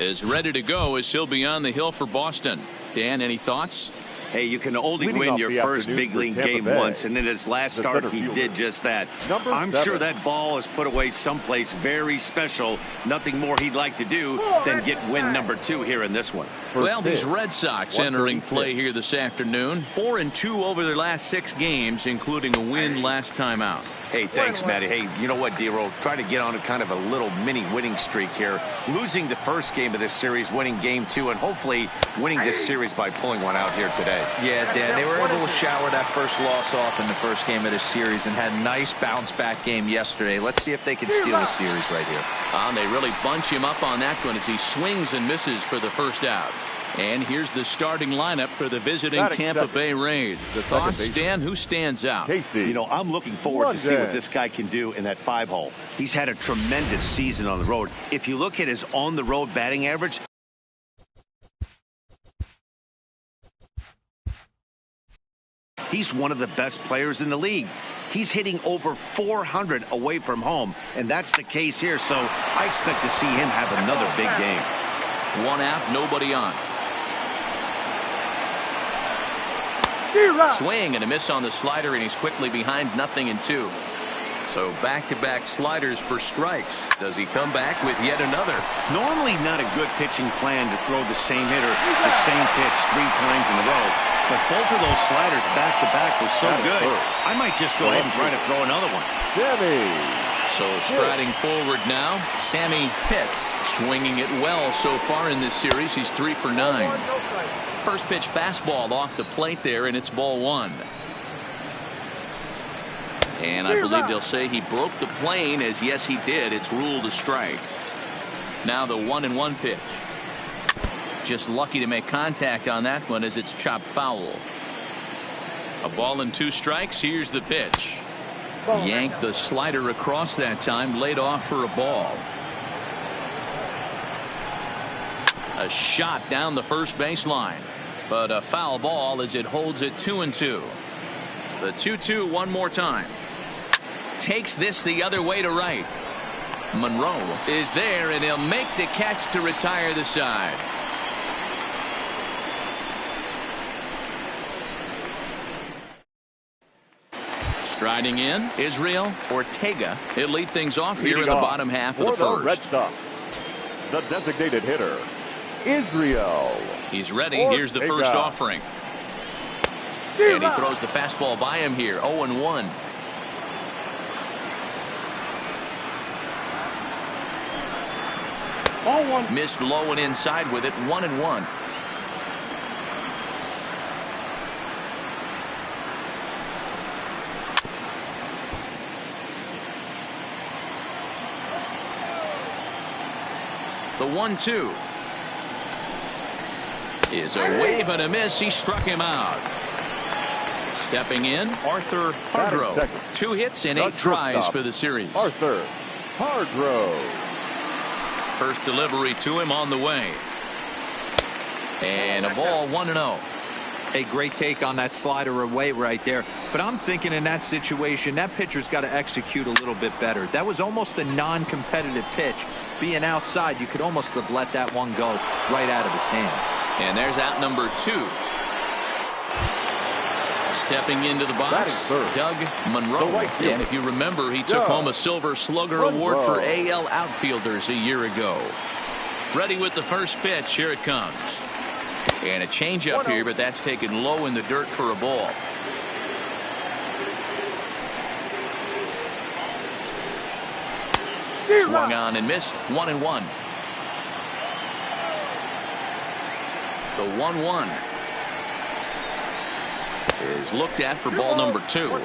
is ready to go as he'll be on the hill for Boston. Dan, any thoughts? Hey, you can only win your first big league game once, and in his last start, he did just that. I'm sure that ball is put away someplace very special. Nothing more he'd like to do than get win number 2 here in this one. Well, these Red Sox entering play here this afternoon. 4-2 over their last 6 games, including a win last time out. Hey, thanks, Matty. Hey, you know what, D-Roll? Try to get on a kind of a little mini winning streak here. Losing the first game of this series, winning game 2, and hopefully winning this series by pulling one out here today. Yeah, Dan, they were able to shower that first loss off in the first game of this series and had a nice bounce-back game yesterday. Let's see if they can steal the series right here. They really bunch him up on that one as he swings and misses for the first out. And here's the starting lineup for the visiting Tampa Bay Rays. The thoughts, Dan, who stands out? You know, I'm looking forward to see what this guy can do in that 5-hole. He's had a tremendous season on the road. If you look at his on-the-road batting average, he's one of the best players in the league. He's hitting over 400 away from home, and that's the case here. So I expect to see him have another big game. One out, nobody on. Swing and a miss on the slider, and he's quickly behind 0-2. So back-to-back sliders for strikes. Does he come back with yet another? Normally not a good pitching plan to throw the same hitter the same pitch 3 times in a row. But both of those sliders back-to-back were so good, I might just go ahead and try to throw another one. So striding forward now, Sammy Pitts, swinging it well so far in this series. He's 3 for 9. First pitch fastball off the plate there, and it's ball 1. And I believe they'll say he broke the plane, as yes he did. It's ruled a strike. Now the 1-1 pitch. Just lucky to make contact on that one as it's chopped foul. A ball and 2 strikes. Here's the pitch. Yanked the slider across that time, laid off for a ball. A shot down the first baseline, but a foul ball as it holds it 2-2. The 2-2 one more time. Takes this the other way to right. Monroe is there, and he'll make the catch to retire the side. Striding in, Israel Ortega. He'll lead things off here in the bottom half of the first. Red Sox, the designated hitter, Israel. He's ready. Here's the first offering. And he throws the fastball by him here. 0-1. Missed low and inside with it. 1-1. The 1-2 is a wave and a miss. He struck him out. Stepping in, Arthur Hargrove. 2 hits and 8 tries for the series. Arthur Hargrove. First delivery to him on the way. And a ball 1-0. A great take on that slider away right there. But I'm thinking in that situation, that pitcher's got to execute a little bit better. That was almost a non-competitive pitch. Being outside, you could almost have let that one go right out of his hand. And there's out number 2. Stepping into the box, Doug Monroe. And if you remember, he took home a Silver Slugger Award for AL outfielders a year ago. Ready with the first pitch. Here it comes. And a changeup here, but that's taken low in the dirt for a ball. Swung on and missed. 1-1. The 1-1 is looked at for ball number 2.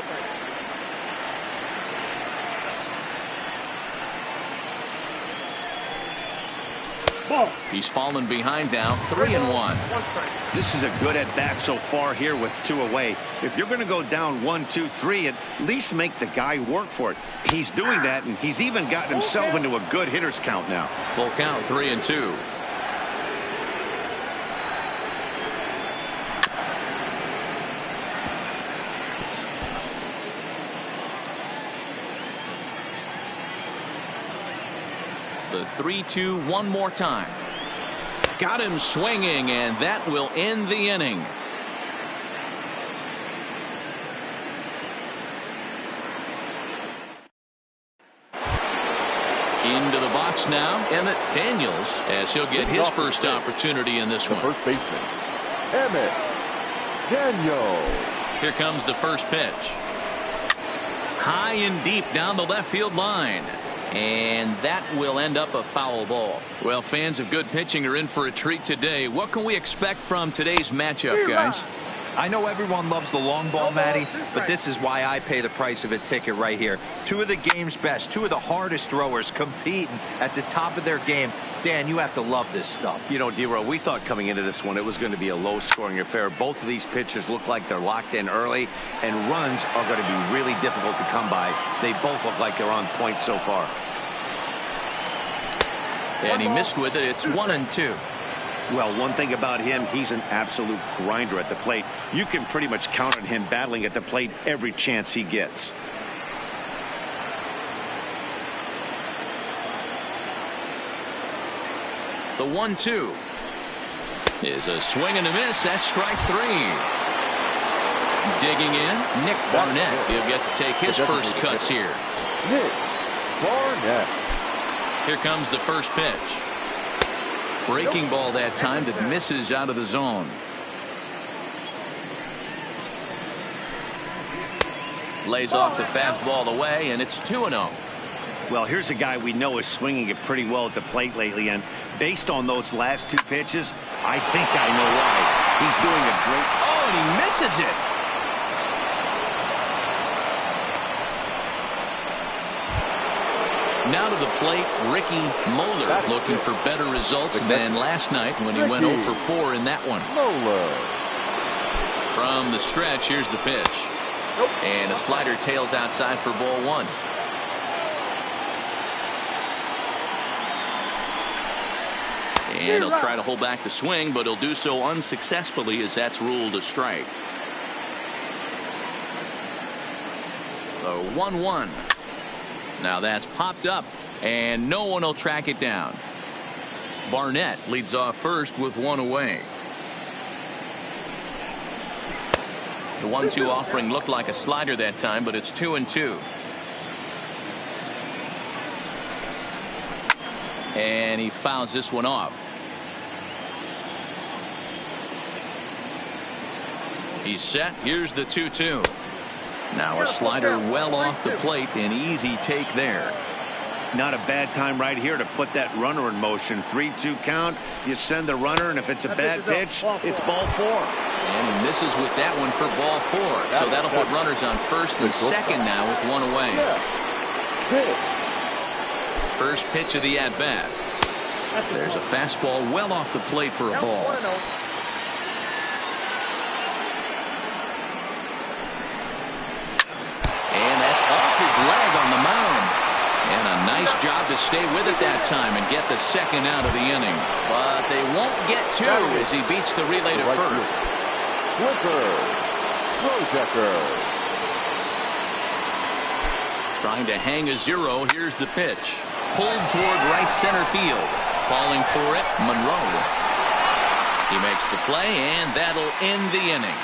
He's fallen behind now. 3-1. This is a good at bat so far here with 2 away. If you're going to go down 1, 2, 3, at least make the guy work for it. He's doing that, and he's even gotten himself into a good hitter's count now. Full count, 3-2. The 3-2 one more time. Got him swinging, and that will end the inning. Into the box now, Emmett Daniels, as he'll get his first opportunity in this one. First baseman, Emmett Daniels. Here comes the first pitch. High and deep down the left field line. And that will end up a foul ball. Well, fans of good pitching are in for a treat today. What can we expect from today's matchup, guys? I know everyone loves the long ball, Matty, but this is why I pay the price of a ticket right here. Two of the game's best, two of the hardest throwers competing at the top of their game. Dan, you have to love this stuff. You know, D-Row, we thought coming into this one it was going to be a low-scoring affair. Both of these pitchers look like they're locked in early, and runs are going to be really difficult to come by. They both look like they're on point so far. And he missed with it. It's 1-2. Well, one thing about him, he's an absolute grinder at the plate. You can pretty much count on him battling at the plate every chance he gets. The 1-2 is a swing and a miss. That's strike 3. Digging in, Nick Barnett. He'll get to take his first cuts here. Nick Barnett. Here comes the first pitch. Breaking ball that time that misses out of the zone. Lays off the fastball away, and it's 2-0. Well, here's a guy we know is swinging it pretty well at the plate lately, and based on those last two pitches, I think I know why. He's doing a great... Oh, and he misses it. Now to the plate, Ricky Moeller, looking for better results than last night when he went 0 for 4 in that one. From the stretch, here's the pitch. And a slider tails outside for ball 1. And he'll try to hold back the swing, but he'll do so unsuccessfully as that's ruled a strike. The 1-1. Now that's popped up, and no one will track it down. Barnett leads off first with 1 away. The 1-2 offering looked like a slider that time, but it's 2-2. And he fouls this one off. He's set. Here's the 2-2. Now a slider well off the plate, an easy take there. Not a bad time right here to put that runner in motion. 3-2 count. You send the runner, and if it's a bad pitch, it's ball 4. And he misses with that one for ball 4. So that'll put runners on first and second now with 1 away. First pitch of the at-bat. There's a fastball well off the plate for a ball. And that's off his leg on the mound. And a nice job to stay with it that time and get the second out of the inning. But they won't get 2 as he beats the relay to first. Trying to hang a 0. Here's the pitch. Pulled toward right center field. Calling for it, Monroe. He makes the play, and that'll end the inning.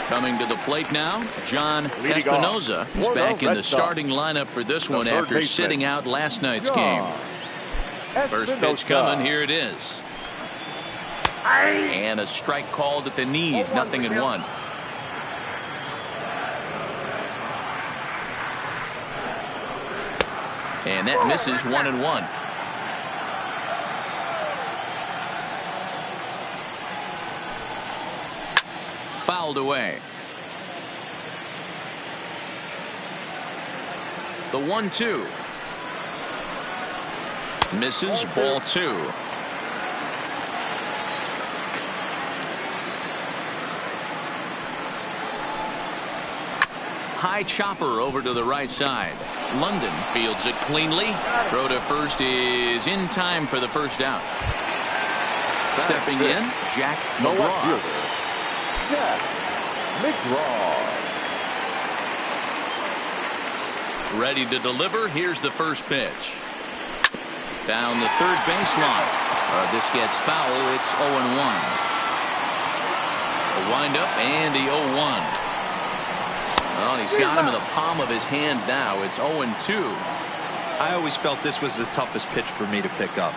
Coming to the plate now, John Espinoza is back in the starting lineup for this one after sitting out last night's game. First pitch coming, here it is. And a strike called at the knees, 0-1. And that misses 1-1. Fouled away. The 1-2. Misses, ball 2. High chopper over to the right side. London fields it cleanly. Throw to first is in time for the first out. Stepping in, Jack McGraw. Ready to deliver. Here's the first pitch. Down the third baseline. This gets foul. It's 0-1. A windup and the 0-1. Well, he's got him in the palm of his hand now. It's 0-2. I always felt this was the toughest pitch for me to pick up.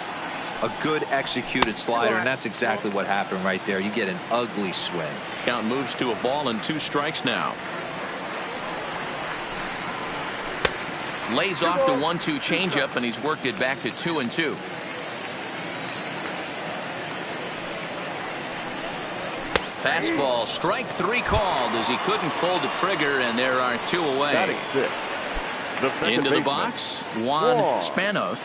A good executed slider, and that's exactly what happened right there. You get an ugly swing. Count moves to a ball and 2 strikes now. Lays off the 1-2 changeup, and he's worked it back to 2-2. Fastball, strike 3 called as he couldn't pull the trigger, and there are 2 away. Into the box, Juan Spanos.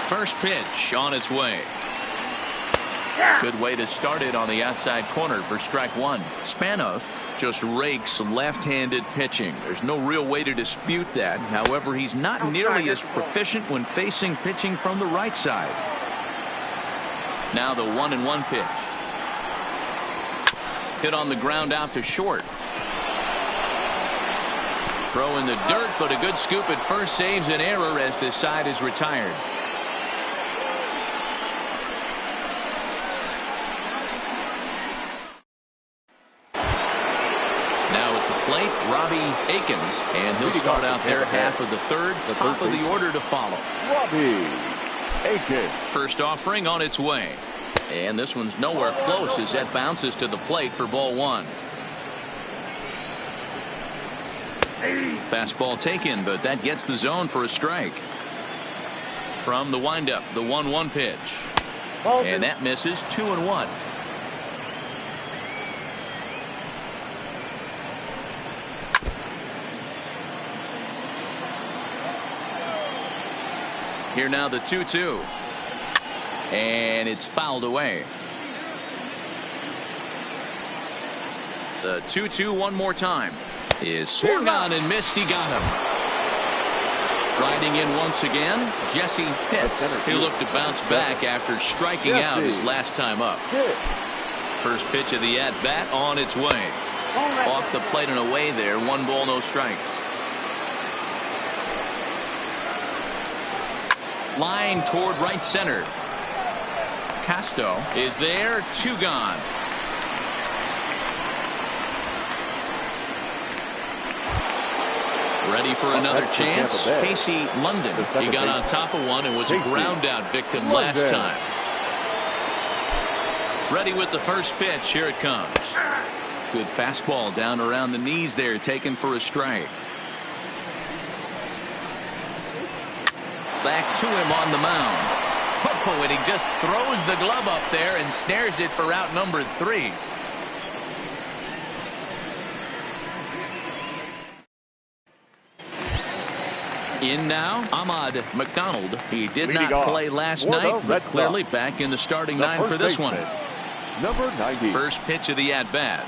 First pitch on its way. Good way to start it on the outside corner for strike 1. Spanos just rakes left-handed pitching. There's no real way to dispute that. However, he's not nearly as proficient when facing pitching from the right side. Now the 1-1 pitch. Hit on the ground out to short. Throw in the dirt, but a good scoop at first saves an error as this side is retired. Now at the plate, Robbie Akins, and he'll start out there half of the third. Top of the order to follow. Robbie Akins. First offering on its way. And this one's nowhere close as that bounces to the plate for ball 1. Fastball taken, but that gets the zone for a strike. From the windup, the 1-1 pitch. And that misses. 2-1. Here now the 2-2. And it's fouled away. The 2-2 one more time. Is swung on and missed. He got him. Riding in once again, Jesse Pitts. He'll look to bounce back after striking out his last time up. First pitch of the at-bat on its way. Off the plate and away there. 1 ball, no strikes. Line toward right center. Casto is there. 2 gone. Ready for another chance. Casey London. He got on top of one and was a ground out victim last time. Ready with the first pitch. Here it comes. Good fastball down around the knees there, taken for a strike. Back to him on the mound. Oh, and he just throws the glove up there and snares it for out number 3. In now, Ahmad McDonald. He did not play last night, but clearly back in the starting 9 for this one. Number 90. First pitch of the at-bat.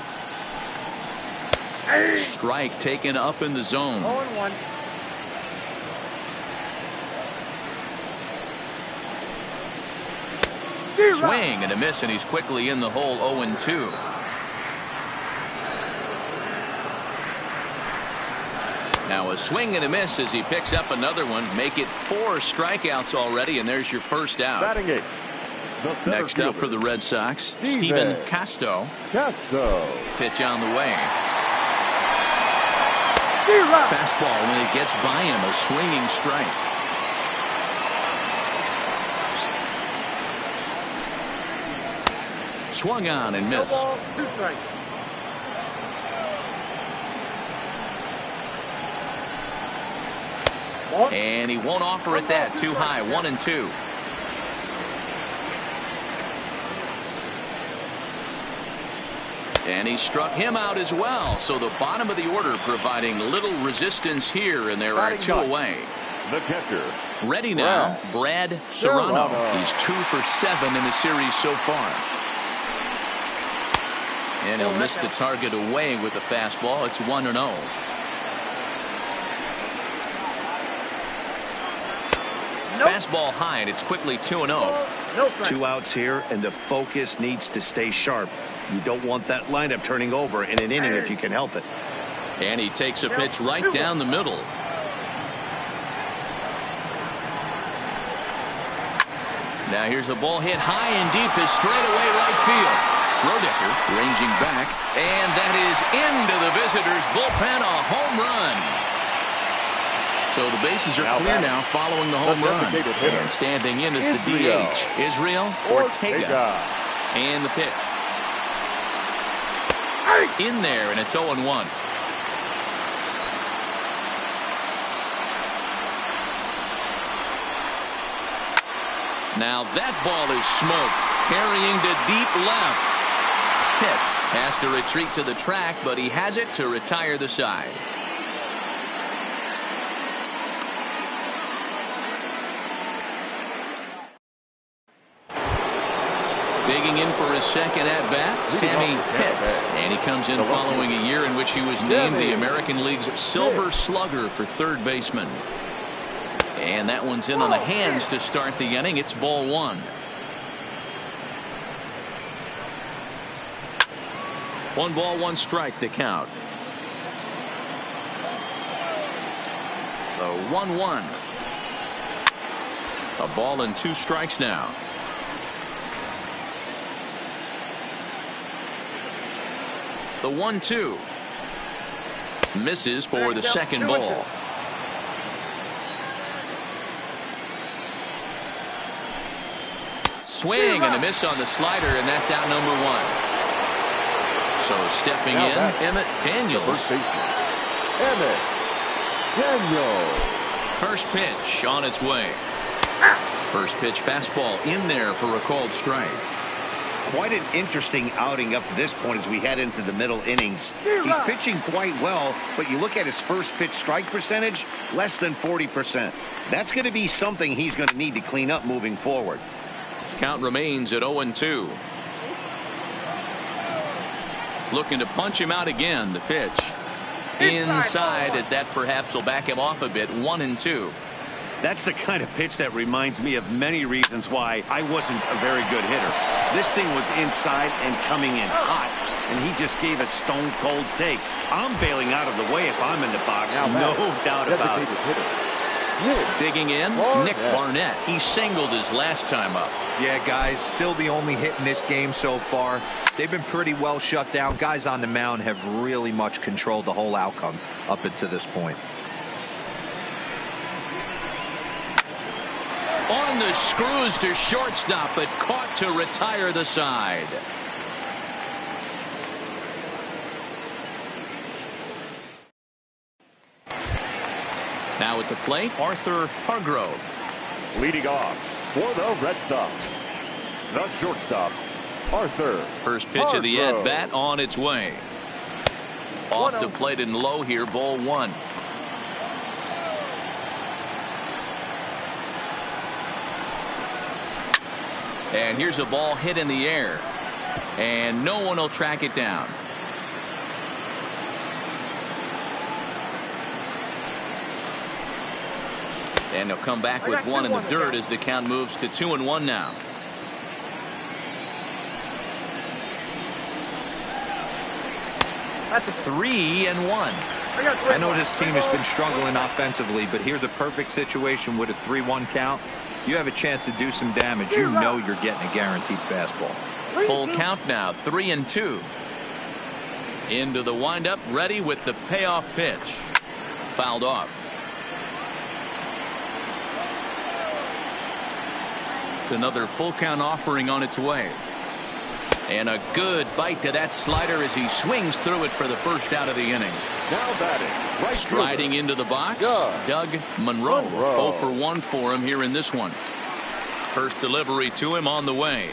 Strike taken up in the zone. 0-1. Swing and a miss, and he's quickly in the hole. 0-2. Now a swing and a miss as he picks up another one. Make it 4 strikeouts already, and there's your first out. Batting 8. Next up for the Red Sox, Steven Casto. Pitch on the way. Fastball, when it gets by him, a swinging strike. Swung on and missed. And he won't offer it that. Too high. 1-2. And he struck him out as well. So the bottom of the order providing little resistance here, and there are 2 away. The catcher. Ready now, Brad Serrano. He's 2 for 7 in the series so far. And he'll miss the target away with the fastball. It's 1-0. Fastball high, and it's quickly 2-0. 2 outs here, and the focus needs to stay sharp. You don't want that lineup turning over in an inning if you can help it. And he takes a pitch right down the middle. Now here's a ball hit high and deep to straightaway right field. Rodecker ranging back, and that is into the visitors' bullpen, a home run. So the bases are clear now following the home run. And standing in is the DH, Israel Ortega. And the pitch. In there, and it's 0-1. Now that ball is smoked, carrying to deep left. Pitts has to retreat to the track, but he has it to retire the side. Digging in for his second at-bat, Sammy Pitts. And he comes in following a year in which he was named the American League's Silver Slugger for third baseman. And that one's in on the hands to start the inning. It's ball one. One ball, one strike, the count. The 1-1. A ball and two strikes now. The 1-2. Misses for the second ball. Swing and a miss on the slider, and that's out number one. So stepping in, Emmett Daniels. Emmett Daniels. First pitch on its way. First pitch fastball in there for a called strike. Quite an interesting outing up to this point as we head into the middle innings. He's pitching quite well, but you look at his first pitch strike percentage, less than 40%. That's going to be something he's going to need to clean up moving forward. Count remains at 0-2. Looking to punch him out again. The pitch inside, as that perhaps will back him off a bit. 1-2. That's the kind of pitch that reminds me of many reasons why I wasn't a very good hitter. This thing was inside and coming in hot, and he just gave a stone cold take. I'm bailing out of the way if I'm in the box, no doubt about it. Digging in, Nick Barnett. He singled his last time up. Yeah, guys, still the only hit in this game so far. They've been pretty well shut down. Guys on the mound have really much controlled the whole outcome up until this point. On the screws to shortstop, but caught to retire the side. Now at the plate, Arthur Hargrove. Leading off for the Red Sox, the shortstop, Arthur. First pitch of the at-bat on its way. Off the plate and low here, ball one. And here's a ball hit in the air. And no one will track it down. And he'll come back with one in the dirt as the count moves to 2-1 now. That's 3-1. I know this team has been struggling offensively, but here's a perfect situation with a 3-1 count. You have a chance to do some damage. You know you're getting a guaranteed fastball. Full count now, 3-2. Into the windup, ready with the payoff pitch. Fouled off. Another full count offering on its way. And a good bite to that slider as he swings through it for the first out of the inning. Now batting, right striding fielder, into the box, Doug Monroe. 0 for 1 for him here in this one. First delivery to him on the way.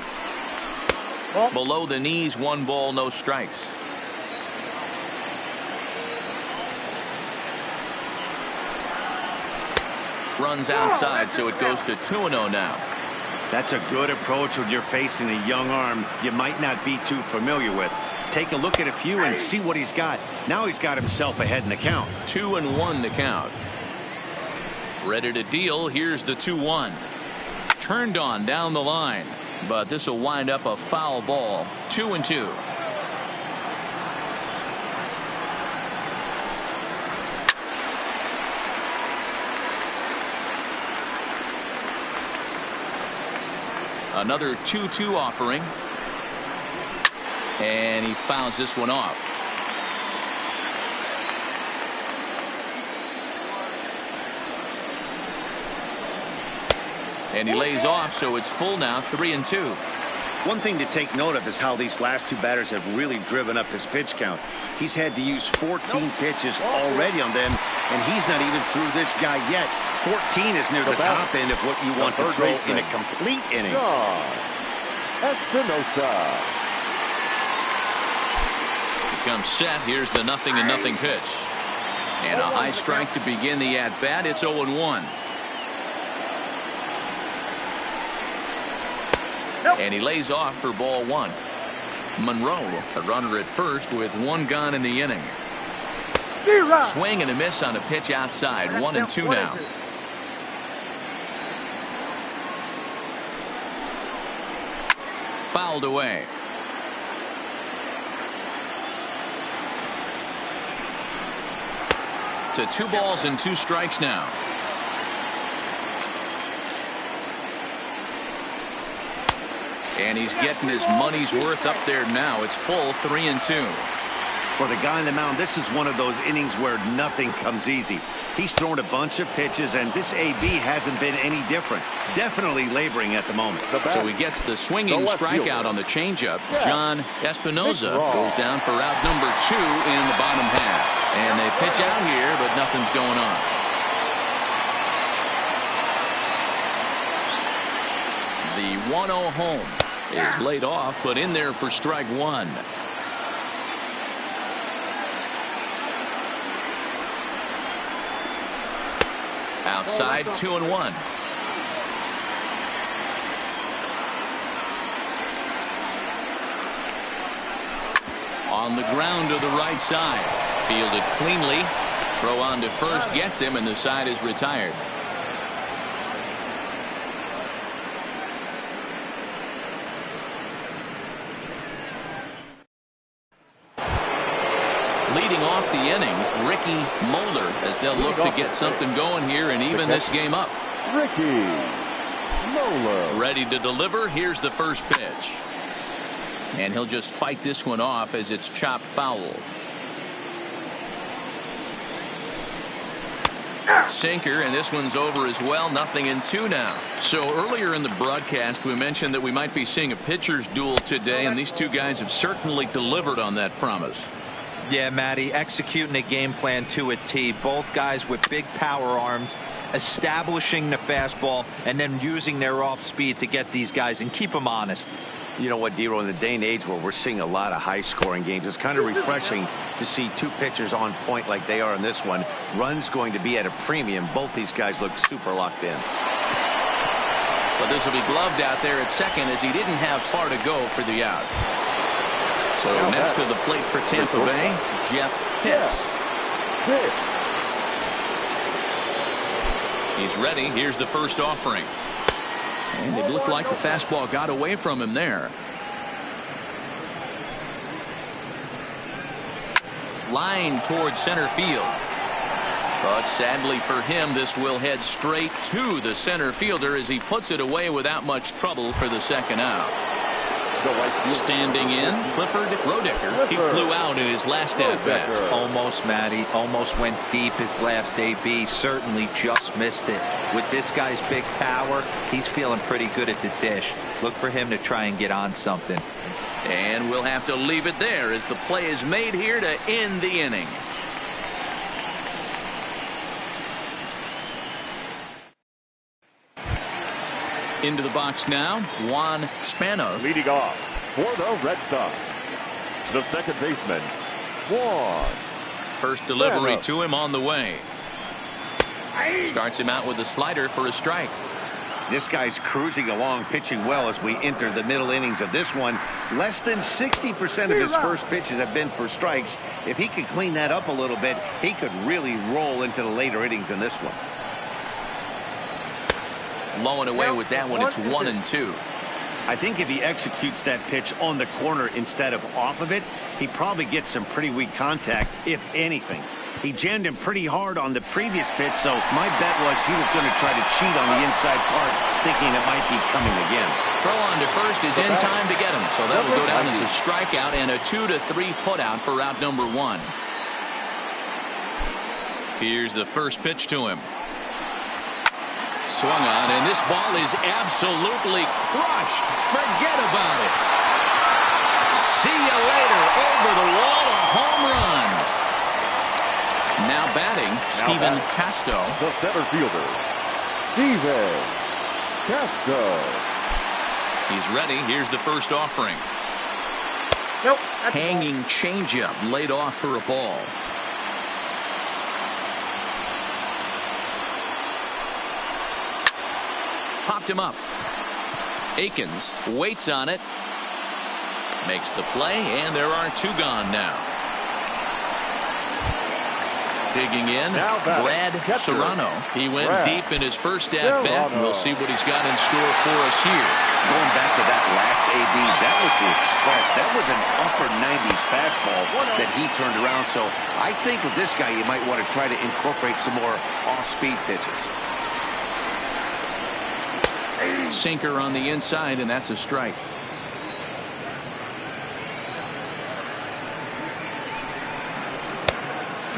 Below the knees, 1 ball, no strikes. Runs outside, so it goes to 2-0 now. That's a good approach when you're facing a young arm you might not be too familiar with. Take a look at a few and see what he's got. Now he's got himself ahead in the count. 2-1 the count. Ready to deal. Here's the 2-1. Turned on down the line, but this will wind up a foul ball. 2-2. Another 2-2 offering. And he fouls this one off. And he lays off, so it's full now, 3-2. One thing to take note of is how these last two batters have really driven up his pitch count. He's had to use 14 pitches already on them, and he's not even through this guy yet. 14 is near the top end of what you want to throw in a complete inning. Espinosa. Comes set. Here's the 0-0 pitch. And a high strike to begin the at-bat. It's 0-1. And he lays off for ball one. Monroe, a runner at first with one gone in the inning. Swing and a miss on a pitch outside. 1-2 now. Fouled away. To 2 balls and 2 strikes now. And he's getting his money's worth up there now. It's full, 3-2. For the guy on the mound, this is one of those innings where nothing comes easy. He's thrown a bunch of pitches, and this AB hasn't been any different. Definitely laboring at the moment. So he gets the swinging strikeout on the changeup. John Espinosa goes down for out number 2 in the bottom half. And they pitch out here, but nothing's going on. The 1-0 home is laid off, but in there for strike 1. Outside, 2-1. On the ground to the right side. Fielded cleanly. Throw on to first gets him, and the side is retired. Leading off the inning, Ricky Moeller, as they'll look to get something going here and even this game up. Ricky Moeller. Ready to deliver. Here's the first pitch. And he'll just fight this one off as it's chopped foul. Sinker, and this one's over as well. 0-2 now. So earlier in the broadcast, we mentioned that we might be seeing a pitcher's duel today, and these two guys have certainly delivered on that promise. Yeah, Matty, executing a game plan to a T. Both guys with big power arms, establishing the fastball, and then using their off speed to get these guys and keep them honest. You know what, Dero, in the day and age where we're seeing a lot of high-scoring games, it's kind of refreshing to see two pitchers on point like they are in this one. Runs going to be at a premium. Both these guys look super locked in. But this will be gloved out there at second as he didn't have far to go for the out. So next to the plate for Tampa Bay, Jeff Pitts. He's ready. Here's the first offering. And it looked like the fastball got away from him there. Line towards center field. But sadly for him, this will head straight to the center fielder as he puts it away without much trouble for the second out. Standing in, Clifford Roedicker. He flew out in his last at-bat. Almost, Matty. Almost went deep his last AB. Certainly just missed it. With this guy's big power, he's feeling pretty good at the dish. Look for him to try and get on something. And we'll have to leave it there as the play is made here to end the inning. Into the box now, Juan Spanos. Leading off for the Red Sox, the second baseman, Juan. First delivery to him on the way. Starts him out with a slider for a strike. This guy's cruising along, pitching well as we enter the middle innings of this one. Less than 60% of his first pitches have been for strikes. If he could clean that up a little bit, he could really roll into the later innings in this one. Low and away with that one. It's 1-2. I think if he executes that pitch on the corner instead of off of it, he probably gets some pretty weak contact, if anything. He jammed him pretty hard on the previous pitch, so my bet was he was going to try to cheat on the inside part, thinking it might be coming again. Throw on to first is in time to get him, so that will go down as a strikeout and a 2-3 putout for out number 1. Here's the first pitch to him. Swung on, and this ball is absolutely crushed. Forget about it. See you later. Over the wall, a home run. Now batting, Steven Casto. The center fielder, Steven Casto. He's ready. Here's the first offering. Nope. Hanging changeup laid off for a ball. Popped him up. Akins waits on it. Makes the play, and there are 2 gone now. Digging in, Brad Serrano. He went deep in his first at-bat, and we'll see what he's got in store for us here. Going back to that last AB, that was the express. That was an upper 90s fastball that he turned around. So I think with this guy, you might want to try to incorporate some more off-speed pitches. Sinker on the inside, and that's a strike.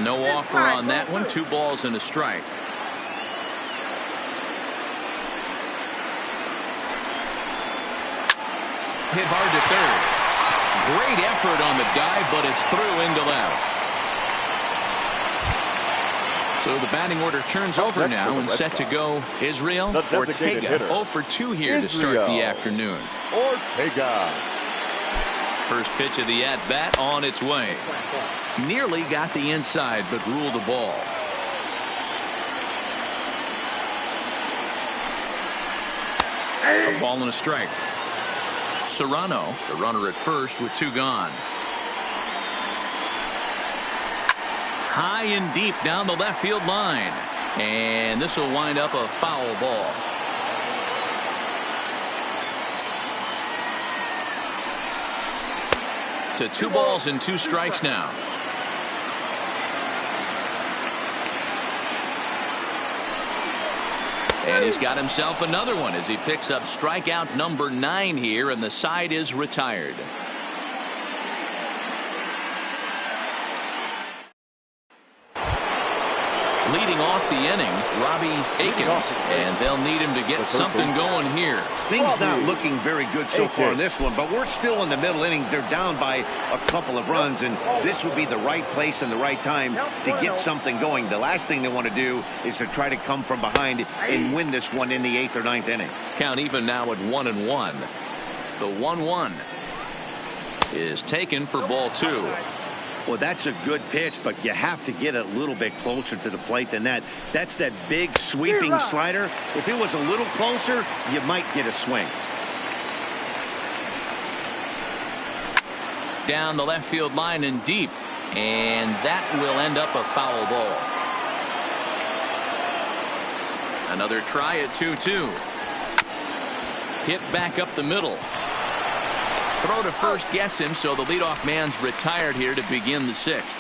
No offer on that one. 2 balls and a strike. Hit hard to third. Great effort on the dive, but it's through into left. So the batting order turns over now and set to go Israel Ortega. 0 for 2 here to start the afternoon. Ortega. First pitch of the at-bat on its way. Nearly got the inside, but ruled the ball. A ball and a strike. Serrano, the runner at first with 2 gone. High and deep down the left field line. And this will wind up a foul ball. To 2 balls and 2 strikes now. And he's got himself another one as he picks up strikeout number 9 here, and the side is retired. Leading off the inning, Robbie Akins, and they'll need him to get something going here. Things not looking very good so far in this one, but we're still in the middle innings. They're down by a couple of runs, and this would be the right place and the right time to get something going. The last thing they want to do is to try to come from behind and win this one in the 8th or 9th inning. Count even now at 1-1. The 1-1 is taken for ball 2. Well, that's a good pitch, but you have to get a little bit closer to the plate than that. That's that big sweeping slider. If it was a little closer, you might get a swing. Down the left field line and deep, and that will end up a foul ball. Another try at 2-2. Hit back up the middle. Throw to first gets him, so the leadoff man's retired here to begin the 6th.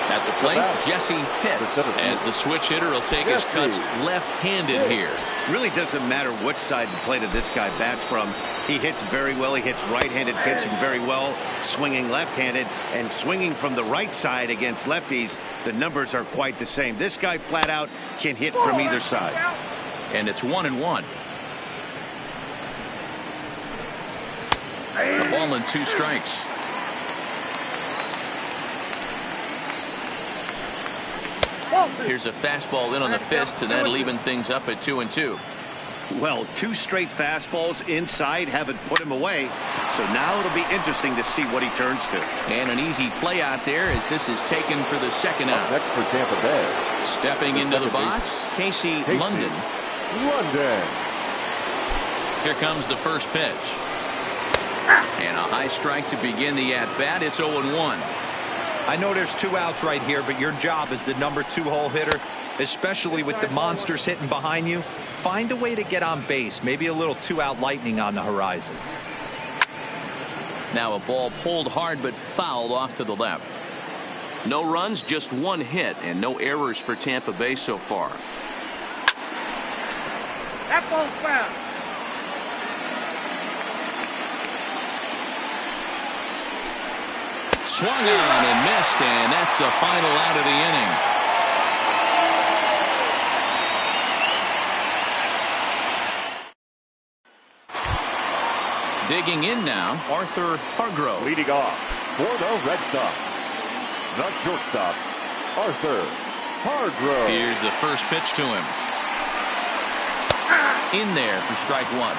At the plate, Jesse Pitts, as the switch hitter will take his cuts left-handed here. Really doesn't matter which side of the plate this guy bats from. He hits very well. He hits right-handed pitching very well, swinging left-handed, and swinging from the right side against lefties. The numbers are quite the same. This guy flat out can hit from either side. And it's 1-1. A ball and 2 strikes. Here's a fastball in on the fist, and that'll even things up at 2-2. Well, 2 straight fastballs inside haven't put him away. So now it'll be interesting to see what he turns to. And an easy play out there as this is taken for the 2nd out. Next for Tampa Bay. Stepping into the box, Casey London. Here comes the first pitch. And a high strike to begin the at-bat. It's 0-1. I know there's 2 outs right here, but your job as the number 2 hole hitter, especially with the monsters hitting behind you, find a way to get on base. Maybe a little 2-out lightning on the horizon. Now a ball pulled hard but fouled off to the left. No runs, just one hit, and no errors for Tampa Bay so far. That ball's foul. Swung on and missed, and that's the final out of the inning. Digging in now, Arthur Hargrove. Leading off for the Red Sox, the shortstop, Arthur Hargrove. Here's the first pitch to him. In there for strike one.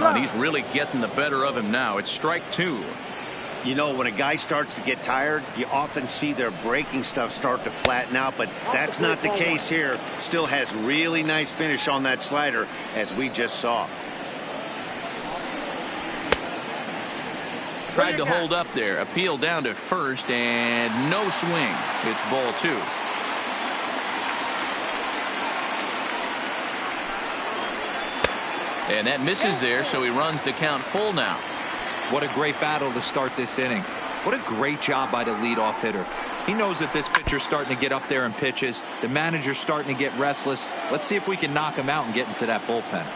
And he's really getting the better of him now. It's strike two. You know, when a guy starts to get tired, you often see their breaking stuff start to flatten out, but that's not the case here. Still has really nice finish on that slider, as we just saw. Tried to hold up there. Appeal down to first, and no swing. It's ball two. And that misses there, so he runs the count full now. What a great battle to start this inning. What a great job by the leadoff hitter. He knows that this pitcher's starting to get up there in pitches. The manager's starting to get restless. Let's see if we can knock him out and get into that bullpen.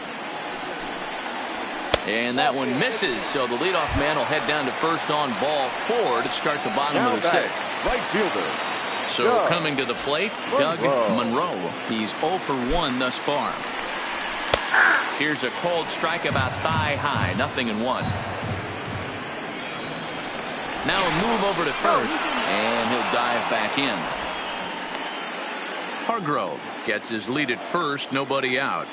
And that one misses, so the leadoff man will head down to first on ball four to start the bottom of the sixth. Right fielder. So coming to the plate, Doug Monroe. He's 0 for 1 thus far. Here's a cold strike about thigh high, 0-1. Now a move over to first, and he'll dive back in. Hargrove gets his lead at first, nobody out.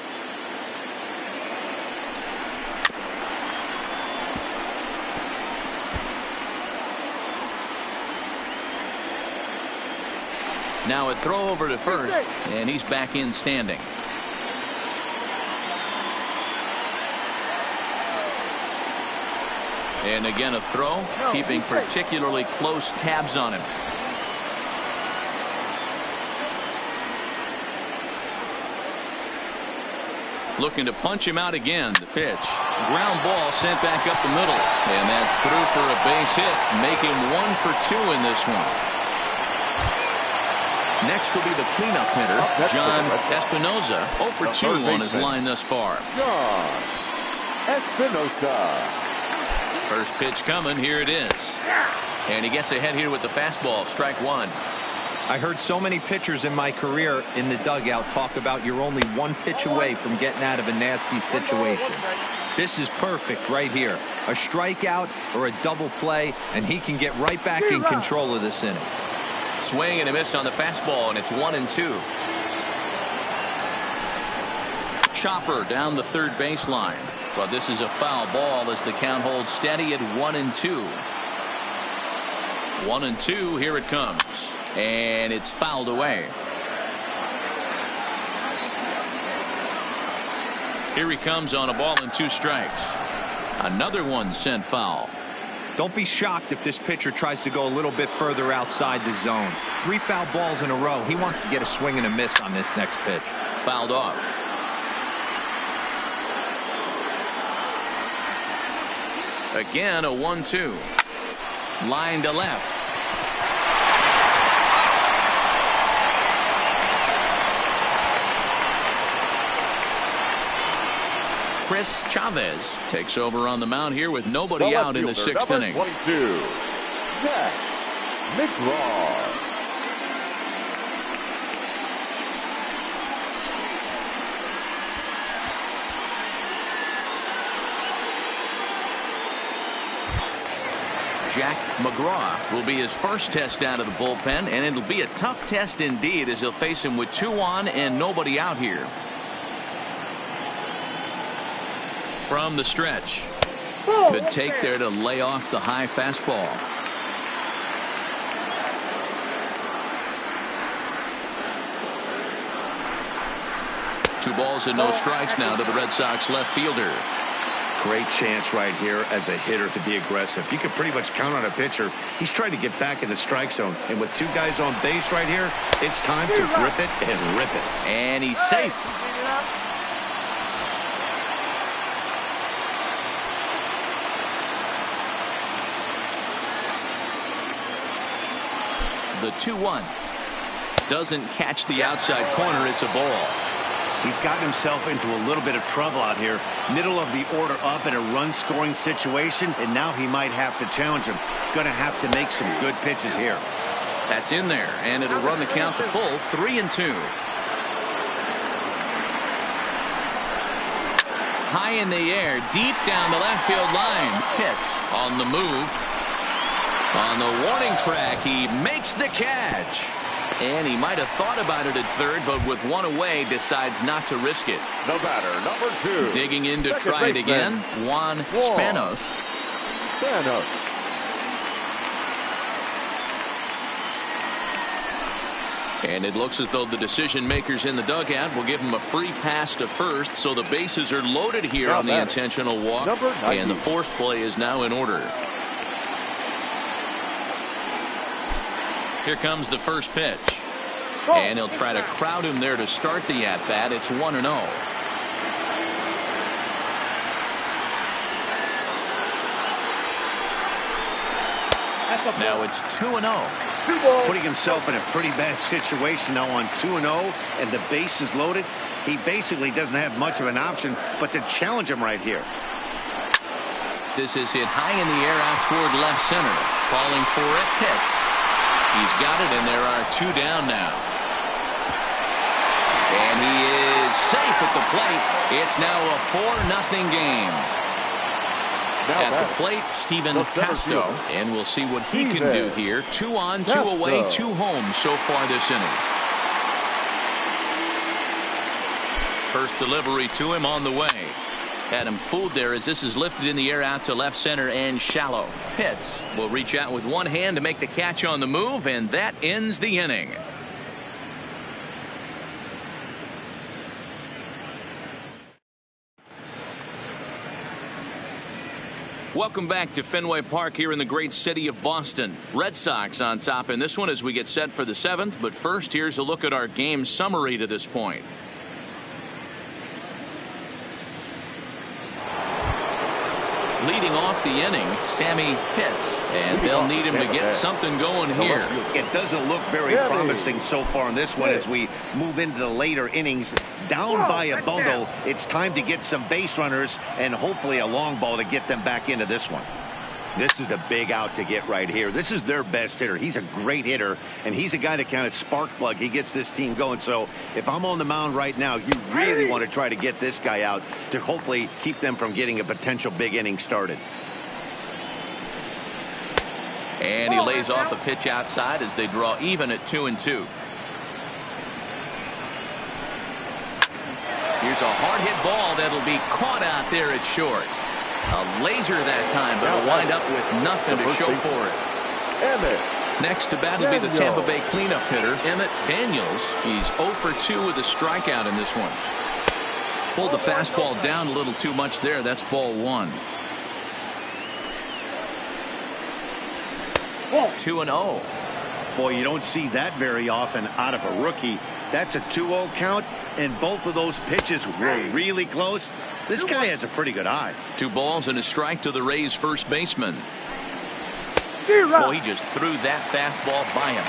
Now a throw over to first, and he's back in standing. And again a throw, keeping particularly close tabs on him. Looking to punch him out again. The pitch. Ground ball sent back up the middle. And that's through for a base hit. Make him 1 for 2 in this one. Next will be the cleanup hitter, John Espinoza. 0 for 2 on his line thus far. John Espinoza. First pitch coming. Here it is. And he gets ahead here with the fastball. Strike one. I heard so many pitchers in my career in the dugout talk about you're only 1 pitch away from getting out of a nasty situation. This is perfect right here. A strikeout or a double play, and he can get right back in control of this inning. Swing and a miss on the fastball, and it's 1-2. Chopper down the third baseline. But this is a foul ball as the count holds steady at 1-2. 1-2. Here it comes. And it's fouled away. Here he comes on a ball and 2 strikes. Another one sent foul. Don't be shocked if this pitcher tries to go a little bit further outside the zone. 3 foul balls in a row. He wants to get a swing and a miss on this next pitch. Fouled off. Again a 1-2. Line to left. Chris Chavez takes over on the mound here with nobody out in the 6th inning. 22, Jack McGraw. Jack McGraw will be his first test out of the bullpen, and it'll be a tough test indeed as he'll face him with 2 on and nobody out here. From the stretch. Good take there to lay off the high fastball. Two balls and no strikes now to the Red Sox left fielder. Great chance right here as a hitter to be aggressive. You can pretty much count on a pitcher. He's trying to get back in the strike zone. And with 2 guys on base right here, it's time to grip it and rip it. And he's safe. The 2-1. Doesn't catch the outside corner. It's a ball. He's gotten himself into a little bit of trouble out here. Middle of the order up in a run-scoring situation, and now he might have to challenge him. Going to have to make some good pitches here. That's in there, and it'll run the count to full 3-2. High in the air, deep down the left field line. Pitts on the move. On the warning track, he makes the catch. And he might have thought about it at third, but with one away, decides not to risk it. The batter, number 2. Digging in to try it again, Juan Spanos. And it looks as though the decision makers in the dugout will give him a free pass to first, so the bases are loaded here on the intentional walk, and the force play is now in order. Here comes the first pitch. And he'll try to crowd him there to start the at-bat. It's 1-0. Now it's 2-0. Putting himself in a pretty bad situation now on 2-0, and the base is loaded. He basically doesn't have much of an option but to challenge him right here. This is hit high in the air out toward left center. Falling for it, hits. He's got it, and there are 2 down now. And he is safe at the plate. It's now a 4-0 game. At the plate, Steven Casto, and we'll see what he can do here. 2 on, 2 away, 2 home so far this inning. First delivery to him on the way. Had him fooled there as this is lifted in the air out to left center and shallow. Pitts will reach out with one hand to make the catch on the move, and that ends the inning. Welcome back to Fenway Park here in the great city of Boston. Red Sox on top in this one as we get set for the 7th. But first, here's a look at our game summary to this point. Leading off the inning, Sammy Pitts, and they'll need him to get something going here. It doesn't look very promising so far in this one as we move into the later innings. Down by a bundle, it's time to get some base runners and hopefully a long ball to get them back into this one. This is a big out to get right here. This is their best hitter. He's a great hitter, and he's a guy that kind of spark plug. He gets this team going. So if I'm on the mound right now, you really want to try to get this guy out to hopefully keep them from getting a potential big inning started. And he lays off a pitch outside as they draw even at 2-2. Here's a hard hit ball that'll be caught out there at short. A laser that time, but it'll wind up with nothing to show for it. Next to bat will be the Tampa Bay cleanup hitter, Emmett Daniels. He's 0 for 2 with a strikeout in this one. Pulled the fastball down a little too much there. That's ball 1. 2-0. Boy, you don't see that very often out of a rookie. That's a 2-0 count, and both of those pitches were really close. This guy has a pretty good eye. 2 balls and a strike to the Rays first baseman. Boy, he just threw that fastball by him.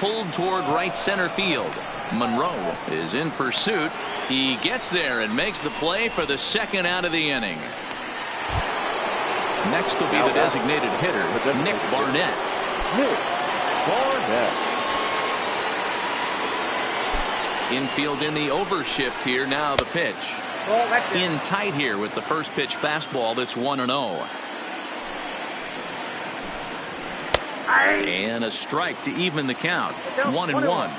Pulled toward right center field. Monroe is in pursuit. He gets there and makes the play for the 2nd out of the inning. Next will be the designated hitter, Nick Barnett. Infield in the overshift here. Now the pitch. In tight here with the first pitch fastball. That's 1-0. And a strike to even the count. 1-1.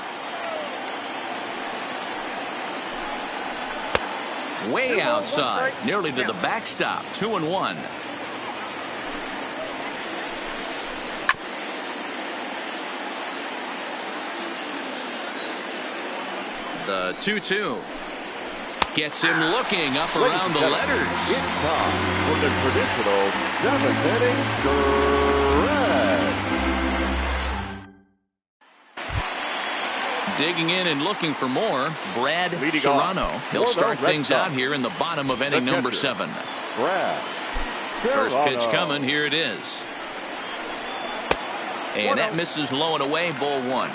Way outside. Nearly to the backstop. 2-1. The 2-2 gets him looking up around the letters. It's time for the traditional 7th inning stretch. Digging in and looking for more, Brad Serrano. He'll start things out here in the bottom of inning number 7. Brad First pitch coming. Here it is. And that misses low and away. Ball one.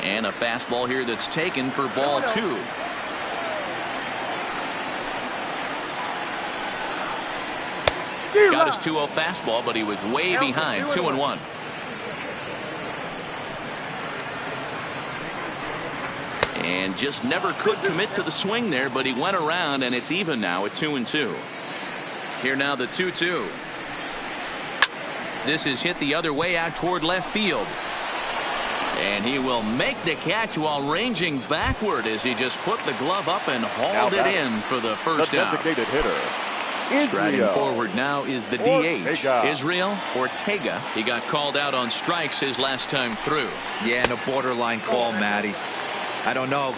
And a fastball here that's taken for ball two. Got his 2-0 fastball, but he was way behind. 2-1. And just never could commit to the swing there, but he went around, and it's even now at 2-2. Here now the 2-2. This is hit the other way out toward left field. And he will make the catch while ranging backward as he just put the glove up and hauled it in for the first out. Designated hitter. Striding forward now is the DH, Israel Ortega. He got called out on strikes his last time through. Yeah, and a borderline call, Matty. I don't know.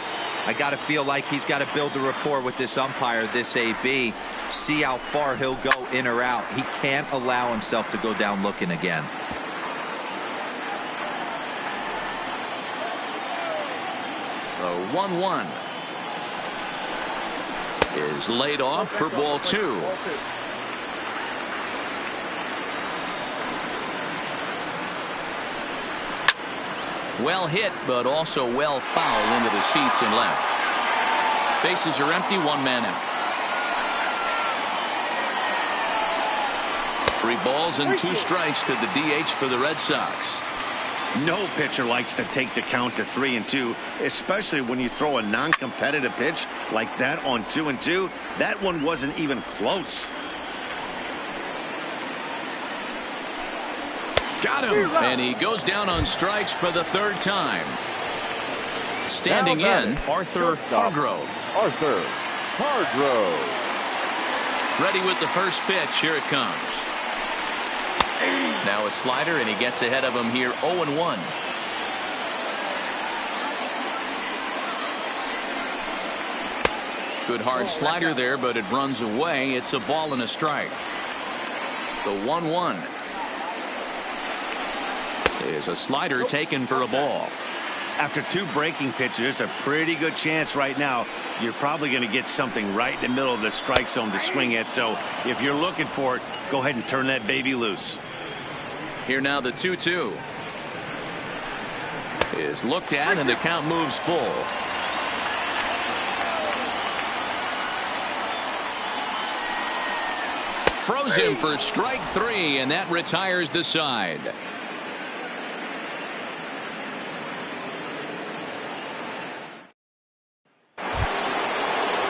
I got to feel like he's got to build a rapport with this umpire, this AB. See how far he'll go in or out. He can't allow himself to go down looking again. The 1-1 is laid off for ball two. Well hit, but also well fouled into the seats and left. Bases are empty, one man out. 3 balls and 2 strikes to the DH for the Red Sox. No pitcher likes to take the count to 3-2, especially when you throw a non-competitive pitch like that on 2-2. That one wasn't even close. Got him, and he goes down on strikes for the 3rd time. Standing in, Arthur Hargrove. Ready with the first pitch. Here it comes. Now a slider, and he gets ahead of him here. 0-1. Good hard slider there, but it runs away. It's a ball and a strike. The 1-1 is a slider taken for a ball. After 2 breaking pitches, there's a pretty good chance right now you're probably going to get something right in the middle of the strike zone to swing at. So if you're looking for it, go ahead and turn that baby loose. Here now the 2-2 is looked at, and the count moves full. Throws him for strike 3, and that retires the side.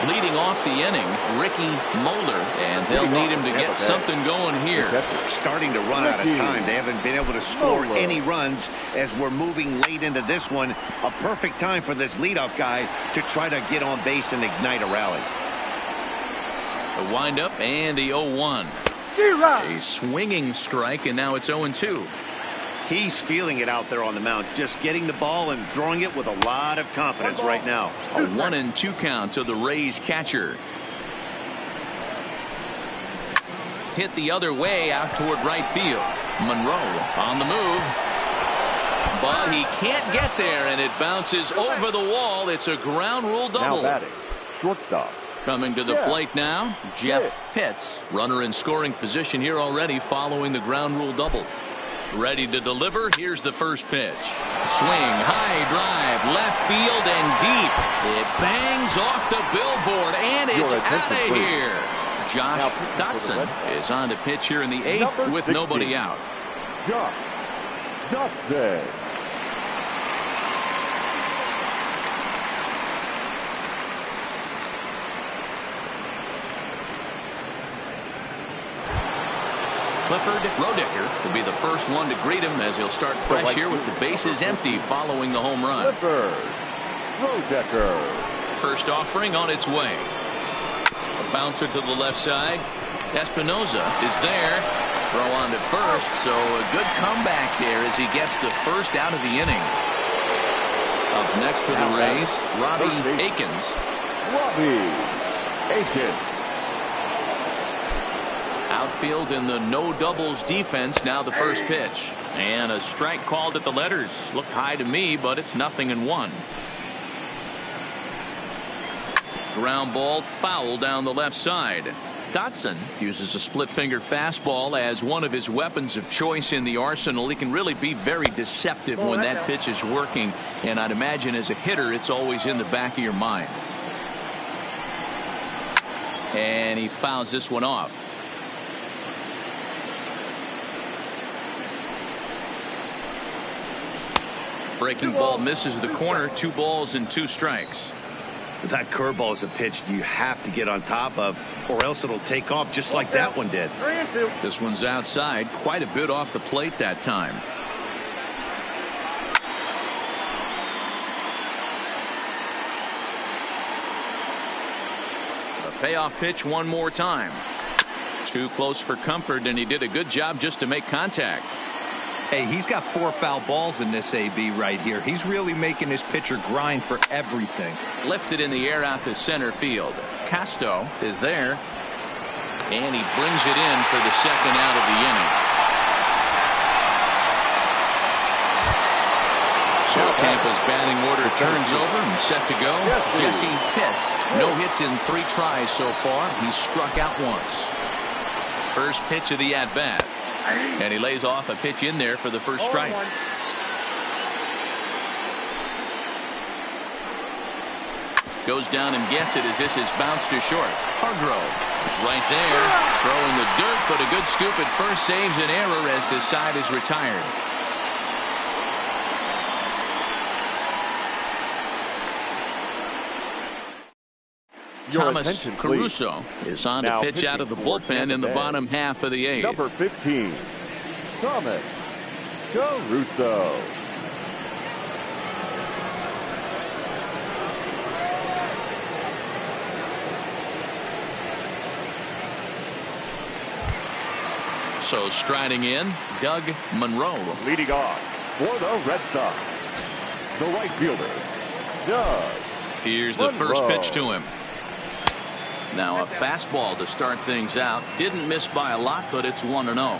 Leading off the inning, Ricky Mulder, and they'll need him to get something going here. Starting to run out of time. They haven't been able to score any runs as we're moving late into this one. A perfect time for this leadoff guy to try to get on base and ignite a rally. A windup and the 0-1. A swinging strike, and now it's 0-2. He's feeling it out there on the mound, just getting the ball and throwing it with a lot of confidence right now. A 1-2 count to the Rays catcher. Hit the other way out toward right field. Monroe on the move, but he can't get there, and it bounces over the wall. It's a ground rule double. Now batting, shortstop. Coming to the plate now, Jeff Pitts. Runner in scoring position here already following the ground rule double. Ready to deliver. Here's the first pitch. Swing, high drive, left field and deep. It bangs off the billboard, and it's out of here. Josh Dotson is on to pitch here in the 8th with nobody out. Josh Dotson. Clifford Roedicker will be the first one to greet him as he'll start fresh here with the bases empty following the home run. Clifford Roedicker. First offering on its way. A bouncer to the left side. Espinoza is there. Throw on to first, so a good comeback there as he gets the first out of the inning. Up next to the Rays, Robbie Akins. Robbie Akins. Outfield in the no doubles defense. Now the first pitch, and a strike called at the letters. Looked high to me, but it's 0-1. Ground ball foul down the left side. Dotson uses a split-finger fastball as one of his weapons of choice in the arsenal. He can really be very deceptive when that pitch is working, and I'd imagine as a hitter it's always in the back of your mind. And he fouls this one off. Breaking ball misses the corner. 2 balls and 2 strikes. That curveball is a pitch you have to get on top of, or else it'll take off just like that one did. This one's outside, quite a bit off the plate that time. A payoff pitch one more time. Too close for comfort, and he did a good job just to make contact. Hey, he's got 4 foul balls in this AB right here. He's really making his pitcher grind for everything. Lifted in the air out to center field. Casto is there, and he brings it in for the second out of the inning. So Tampa's batting order turns over and set to go. Jesse hits. No hits in 3 tries so far. He's struck out once. First pitch of the at-bat. And he lays off a pitch in there for the first strike. Goes down and gets it as this is bounced to short. Hargrove is right there, throwing the dirt, but a good scoop at first saves an error as this side is retired. Thomas Caruso is on to pitch out of the bullpen in the bottom half of the 8th. Number 15, Thomas Caruso. So striding in, Doug Monroe. Leading off for the Red Sox, the right fielder, Doug. Here's the Monroe. first pitch to him. Now a fastball to start things out. Didn't miss by a lot, but it's 1-0.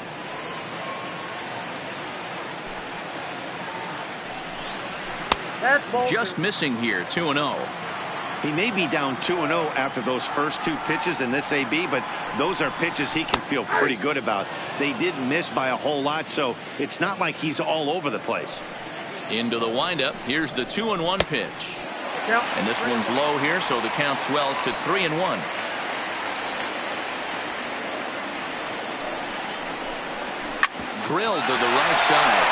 Just missing here, 2-0. He may be down 2-0 after those first 2 pitches in this AB, but those are pitches he can feel pretty good about. They didn't miss by a whole lot, so it's not like he's all over the place. Into the windup. Here's the 2-1 pitch. And this one's low here, so the count swells to 3-1. Drilled to the right side.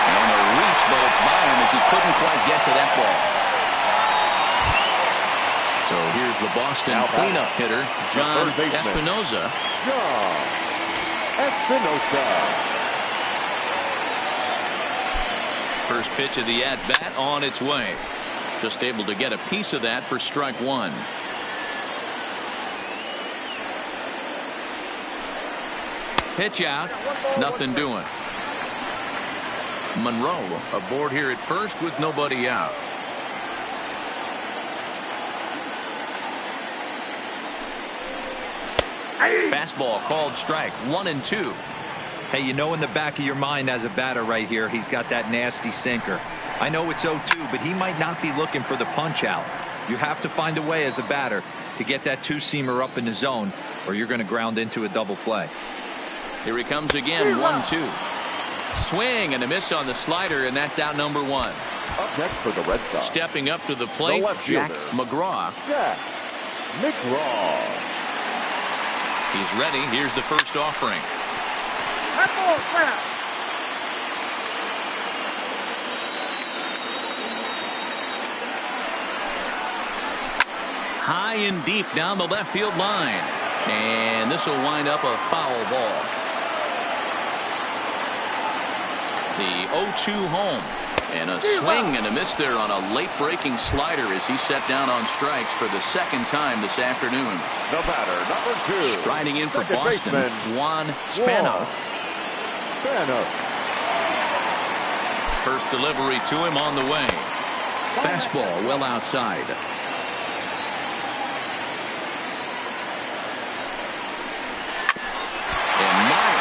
And a reach, but it's by him as he couldn't quite get to that ball. So here's the Boston cleanup hitter, John Espinosa. John Espinosa. First pitch of the at-bat on its way. Just able to get a piece of that for strike 1. Pitch out. Nothing doing. Monroe aboard here at first with nobody out. Fastball called strike 1-2. Hey, you know in the back of your mind as a batter right here, he's got that nasty sinker. I know it's 0-2, but he might not be looking for the punch out. You have to find a way as a batter to get that 2-seamer up in the zone, or you're going to ground into a double play. Here he comes again, 1-2. Swing and a miss on the slider, and that's out number 1. Up next for the Red Sox. Stepping up to the plate, Jack McGraw. Jack McGraw. He's ready. Here's the first offering. High and deep down the left field line. And this will wind up a foul ball. The 0-2 home. And a swing and a miss there on a late breaking slider as he set down on strikes for the second time this afternoon. The batter, number 2. Striding in for Boston, Juan Spano. First delivery to him on the way. Fastball well outside.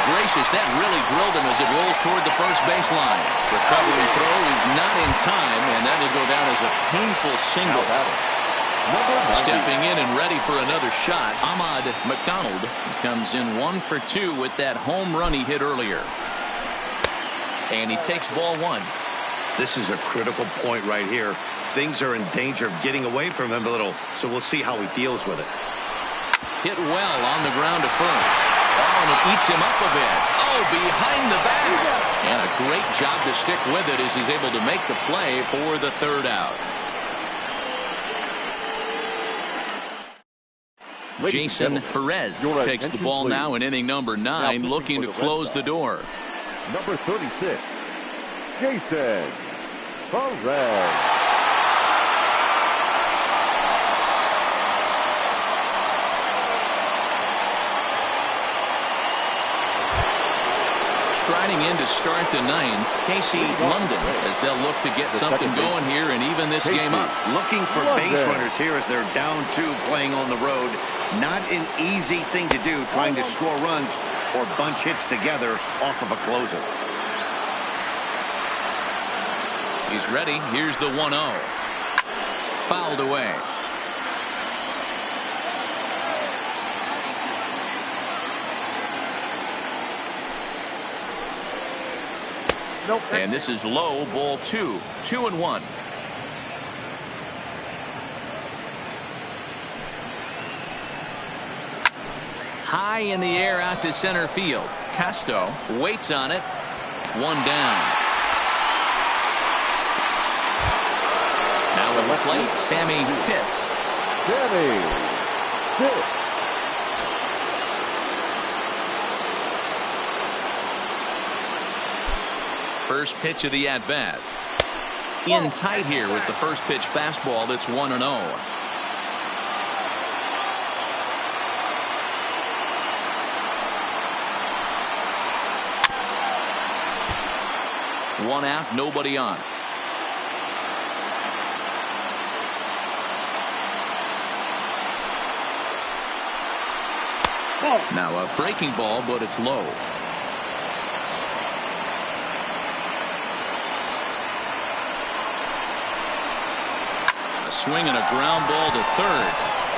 Gracious, that really drilled him as it rolls toward the first baseline. Recovery throw is not in time, and that will go down as a painful single. Stepping in and ready for another shot, Ahmad McDonald comes in 1 for 2 with that home run he hit earlier. And he takes ball 1. This is a critical point right here. Things are in danger of getting away from him a little, so we'll see how he deals with it. Hit well on the ground to first. Oh, and it eats him up a bit. Oh, behind the back. And a great job to stick with it as he's able to make the play for the 3rd out. Jason Perez takes the ball now in inning number 9, looking to close the door. Number 36, Jason Perez. Striding in to start the 9th, Casey London, as they'll look to get something going here and even this game up. Looking for base runners here as they're down 2 playing on the road. Not an easy thing to do, trying to score runs or bunch hits together off of a closer. He's ready. Here's the 1-0. Fouled away. Nope. And this is low, ball 2. 2-1. High in the air out to center field. Casto waits on it. 1 down. Now at the plate, Sammy Pitts. First pitch of the at-bat. In tight here with the first pitch fastball that's 1-0. One out, nobody on. Now a breaking ball, but it's low. A swing and a ground ball to third.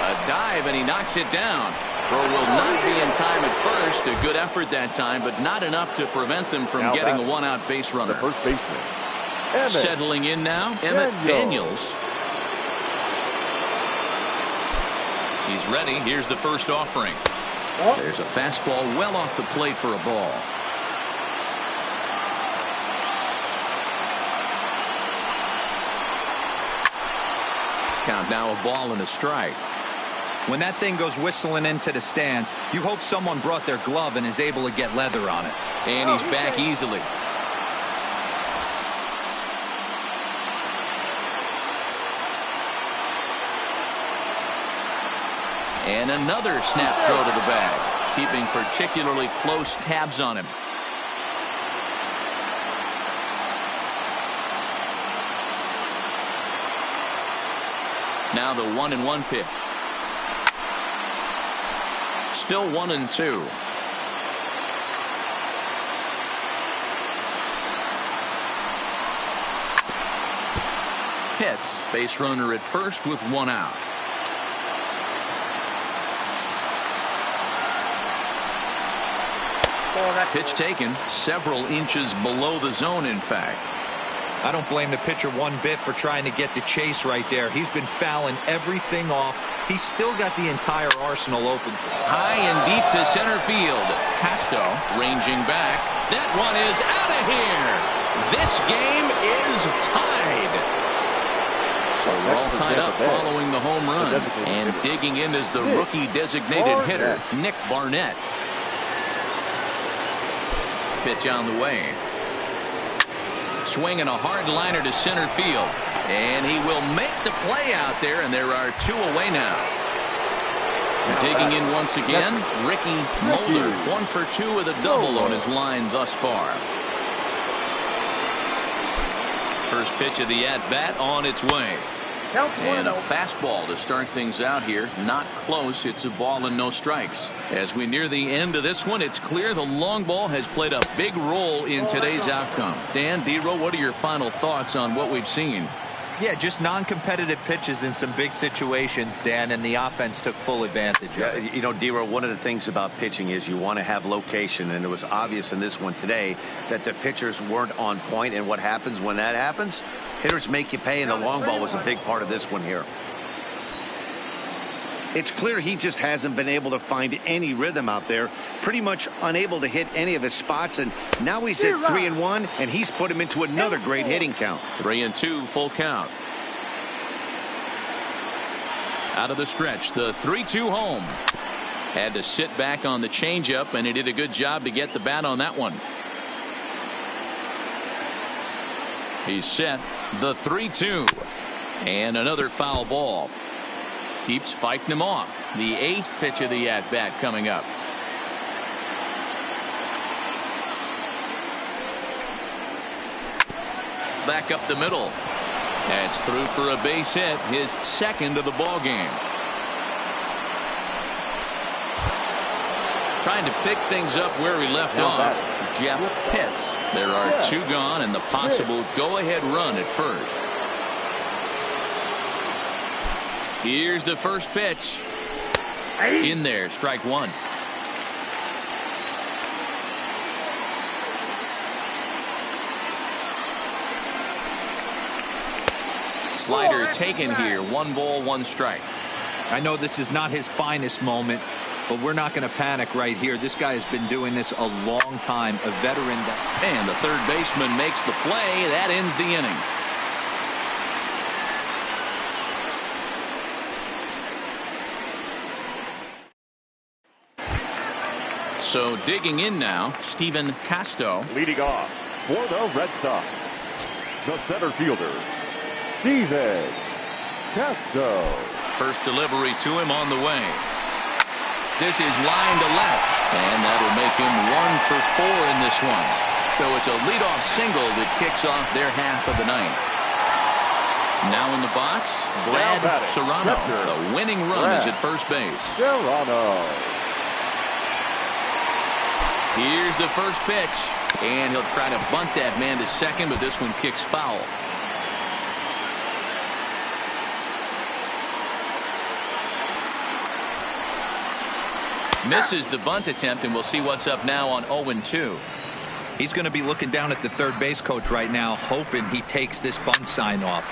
A dive and he knocks it down. Throw will not be in time at first. A good effort that time, but not enough to prevent them from getting a one-out base runner. The first baseman. Settling in now, Emmett Daniels. He's ready. Here's the first offering. There's a fastball well off the plate for a ball. Count now a ball and a strike. When that thing goes whistling into the stands, you hope someone brought their glove and is able to get leather on it. And he's back easily. And another snap throw to the bag, keeping particularly close tabs on him. Now the 1-1 pitch. Still 1-2. Pitts, base runner at first with 1 out. Pitch taken several inches below the zone, in fact. I don't blame the pitcher one bit for trying to get the chase right there. He's been fouling everything off. He's still got the entire arsenal open. High and deep to center field. Casto ranging back. That one is out of here. This game is tied. So we're all tied up following the home run. And digging in is the rookie designated hitter, Nick Barnett. Pitch on the way. Swinging a hard liner to center field. And he will make the play out there, and there are 2 away now. Digging in once again, Ricky Mulder. 1 for 2 with a double on his line thus far. First pitch of the at-bat on its way. And a fastball to start things out here. Not close. It's a ball and no strikes. As we near the end of this one, it's clear the long ball has played a big role in today's outcome. Dan, D-Row, what are your final thoughts on what we've seen? Yeah, just non-competitive pitches in some big situations, Dan, and the offense took full advantage of it. You know, D-Row, one of the things about pitching is you want to have location, and it was obvious in this one today that the pitchers weren't on point, and what happens when that happens? Hitters make you pay, and the long ball was a big part of this one here. It's clear he just hasn't been able to find any rhythm out there, pretty much unable to hit any of his spots, and now he's hit 3-1, and he's put him into another great hitting count. 3-2, full count. Out of the stretch, the 3-2 home. Had to sit back on the changeup, and he did a good job to get the bat on that one. He's set, the 3-2, and another foul ball. Keeps fighting him off. The 8th pitch of the at-bat coming up. Back up the middle. That's through for a base hit, his 2nd of the ball game. Trying to pick things up where he left off. Jeff Pitts. There are 2 gone and the possible go-ahead run at first. Here's the first pitch. In there, strike 1. Slider taken here. 1 ball, 1 strike. I know this is not his finest moment, but we're not going to panic right here. This guy has been doing this a long time, a veteran. And the third baseman makes the play. That ends the inning. So digging in now, Stephen Casto. Leading off for the Red Sox, the center fielder, Stephen Casto. First delivery to him on the way. This is line to left, and that'll make him 1 for 4 in this one. So it's a leadoff single that kicks off their half of the ninth. Now in the box, Brad Serrano. The winning run is at first base. Serrano. Here's the first pitch, and he'll try to bunt that man to second, but this one kicks foul. Misses the bunt attempt, and we'll see what's up now on 0-2. He's going to be looking down at the third base coach right now, hoping he takes this bunt sign off.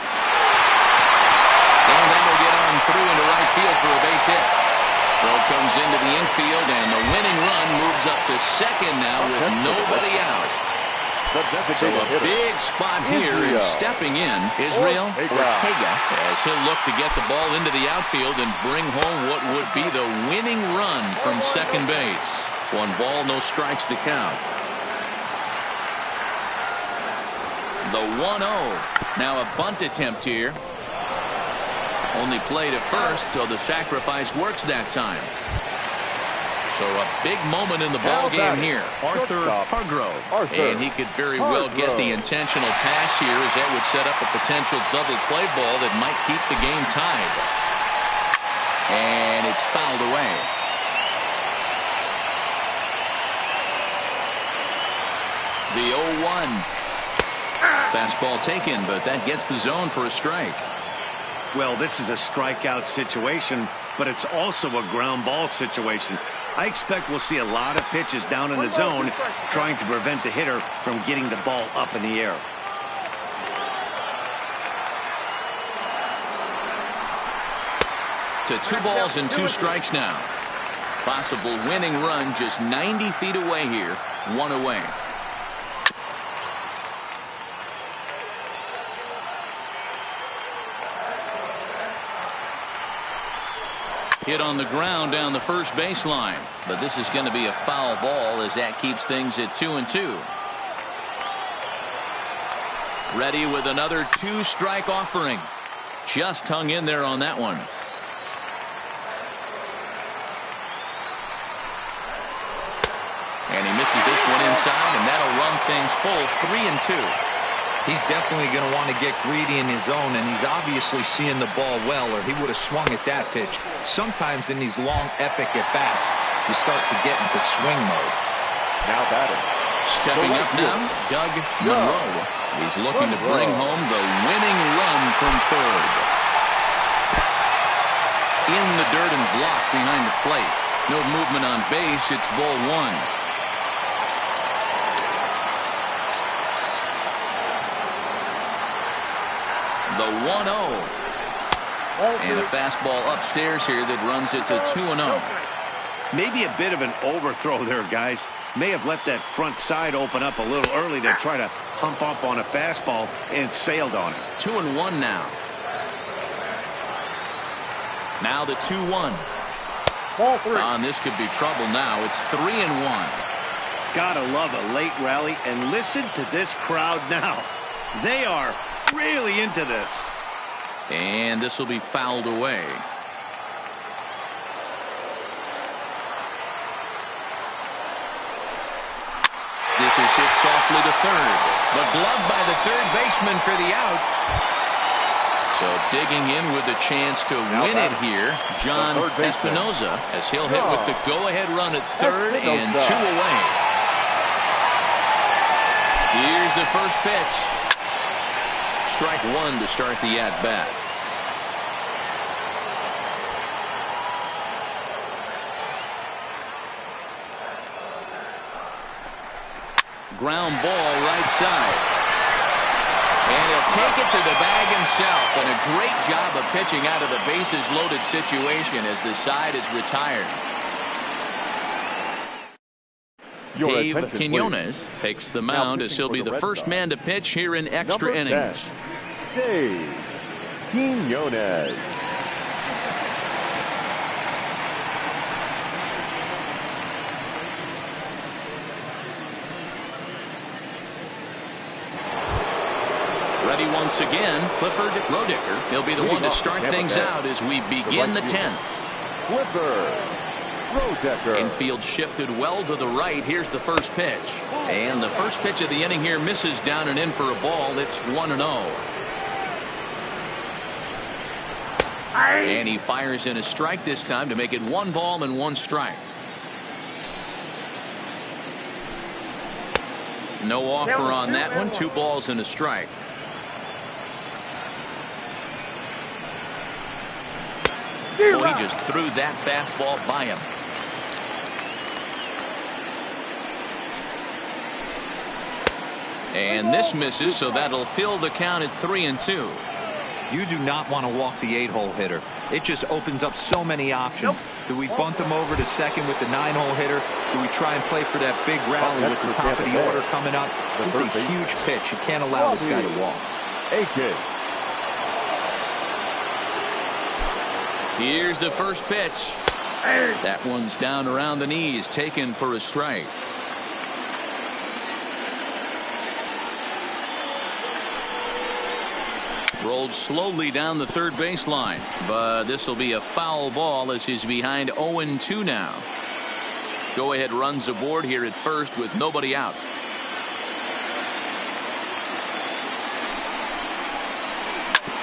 And that'll get on through into right field for a base hit. Throw comes into the infield, and the winning run moves up to second now with nobody out. So a big spot here, and stepping in Israel Ortega as he'll look to get the ball into the outfield and bring home what would be the winning run from second base. 1 ball, no strikes to count. The 1-0. Now a bunt attempt here. Only played at first, so the sacrifice works that time. So a big moment in the ball game here. Arthur Hargrove. And he could very well get the intentional pass here, as that would set up a potential double play ball that might keep the game tied. And it's fouled away. The 0-1. Fastball taken, but that gets the zone for a strike. Well, this is a strikeout situation, but it's also a ground ball situation. I expect we'll see a lot of pitches down in the zone trying to prevent the hitter from getting the ball up in the air. To 2 balls and 2 strikes now. Possible winning run just 90 feet away here. 1 away. Hit on the ground down the first baseline, but this is going to be a foul ball as that keeps things at 2-2. Ready with another 2-strike offering. Just hung in there on that one. And he misses this one inside, and that'll run things full 3-2. He's definitely going to want to get greedy in his zone, and he's obviously seeing the ball well, or he would have swung at that pitch. Sometimes in these long, epic at-bats, you start to get into swing mode. Now batting, Stepping up now, Doug Monroe. He's looking to bring home the winning run from third. In the dirt and blocked behind the plate. No movement on base. It's ball one. The 1-0. And a fastball upstairs here that runs it to 2-0. Maybe a bit of an overthrow there, guys. May have let that front side open up a little early to try to hump up on a fastball and sailed on it. 2-1 now. Now the 2-1. Ball three. This could be trouble now. It's 3-1. Gotta love a late rally, and listen to this crowd now. They are really into this. And this will be fouled away. This is hit softly to third, but gloved by the third baseman for the out. So digging in with a chance to win it here, John Espinoza, as he'll hit with the go-ahead run at third and 2 away. Here's the first pitch. Strike one to start the at-bat. Ground ball right side. And he'll take it to the bag himself. And a great job of pitching out of the bases loaded situation as the side is retired. Dave Quinones takes the mound as he'll be the first man to pitch here in extra innings. Dave Quinones. Ready once again, Clifford Rodicker. He'll be the one to start things out as we begin the 10th. Clifford Rodicker. Infield shifted well to the right. Here's the first pitch. And the first pitch of the inning here misses down and in for a ball. It's 1-0. And he fires in a strike this time to make it 1 ball and 1 strike. No offer on that one. 2 balls and a strike. Well, he just threw that fastball by him. And this misses, so that'll fill the count at 3-2. You do not want to walk the 8-hole hitter. It just opens up so many options. Do we bunt him over to second with the 9-hole hitter? Do we try and play for that big rally with the top of the order coming up? This is a huge pitch. You can't allow this guy to walk. Aiken. Here's the first pitch. That one's down around the knees, taken for a strike. Rolled slowly down the third baseline, but this will be a foul ball as he's behind 0-2 now. Go ahead runs aboard here at first with nobody out.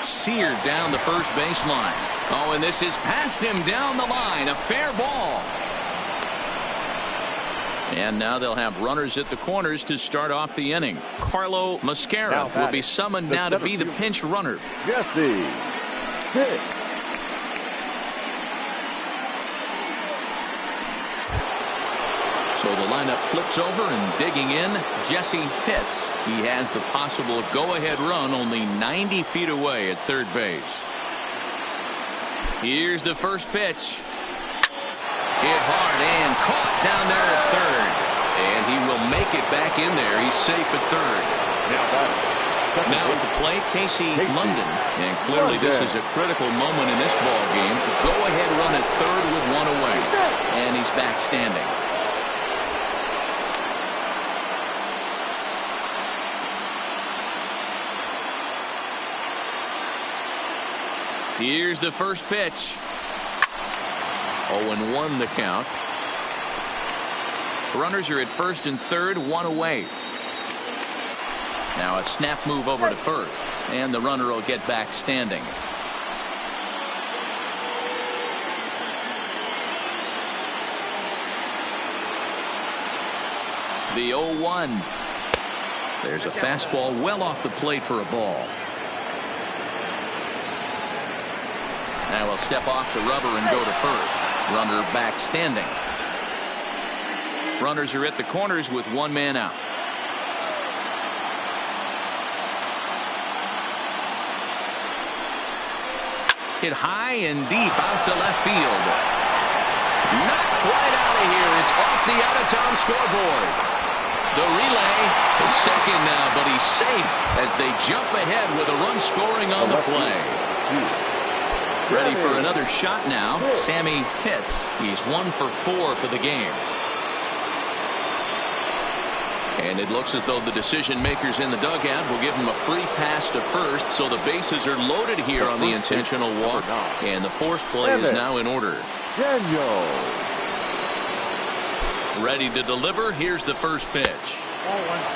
Seared down the first baseline. Oh, and this is past him down the line. A fair ball. And now they'll have runners at the corners to start off the inning. Carlo Mascara will be summoned now to be the pinch runner. Jesse Pitt. So the lineup flips over and digging in, Jesse Pitts. He has the possible go-ahead run only 90 feet away at third base. Here's the first pitch. Hit hard and caught down there at third. And he will make it back in there. He's safe at third. Now at the plate, Casey London. And clearly this is a critical moment in this ball game. Go-ahead run at third with 1 away. And he's back standing. Here's the first pitch. 0-1 the count. Runners are at first and third, 1 away. Now a snap move over to first, and the runner will get back standing. The 0-1. There's a fastball well off the plate for a ball. Now we'll step off the rubber and go to first. Runner back standing. Runners are at the corners with one man out. Hit high and deep out to left field. Not quite out of here. It's off the out-of-town scoreboard. The relay to second now, but he's safe as they jump ahead with a run scoring on the play. Ready for another shot now. Sammy Pitts. He's 1 for 4 for the game. And it looks as though the decision makers in the dugout will give him a free pass to first, so the bases are loaded here on the intentional walk, and the force play is now in order. Daniel. Ready to deliver. Here's the first pitch.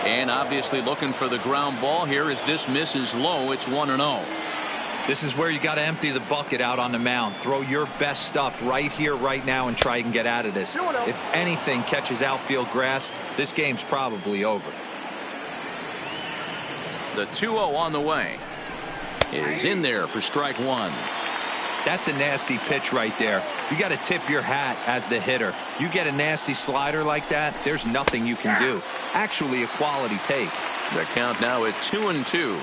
And obviously looking for the ground ball here as this misses low. It's 1-0. This is where you got to empty the bucket out on the mound. Throw your best stuff right here, right now, and try and get out of this. If anything catches outfield grass, this game's probably over. The 2-0 on the way is in there for strike one. That's a nasty pitch right there. You got to tip your hat as the hitter. You get a nasty slider like that, there's nothing you can do. Actually a quality take. The count now at 2-2.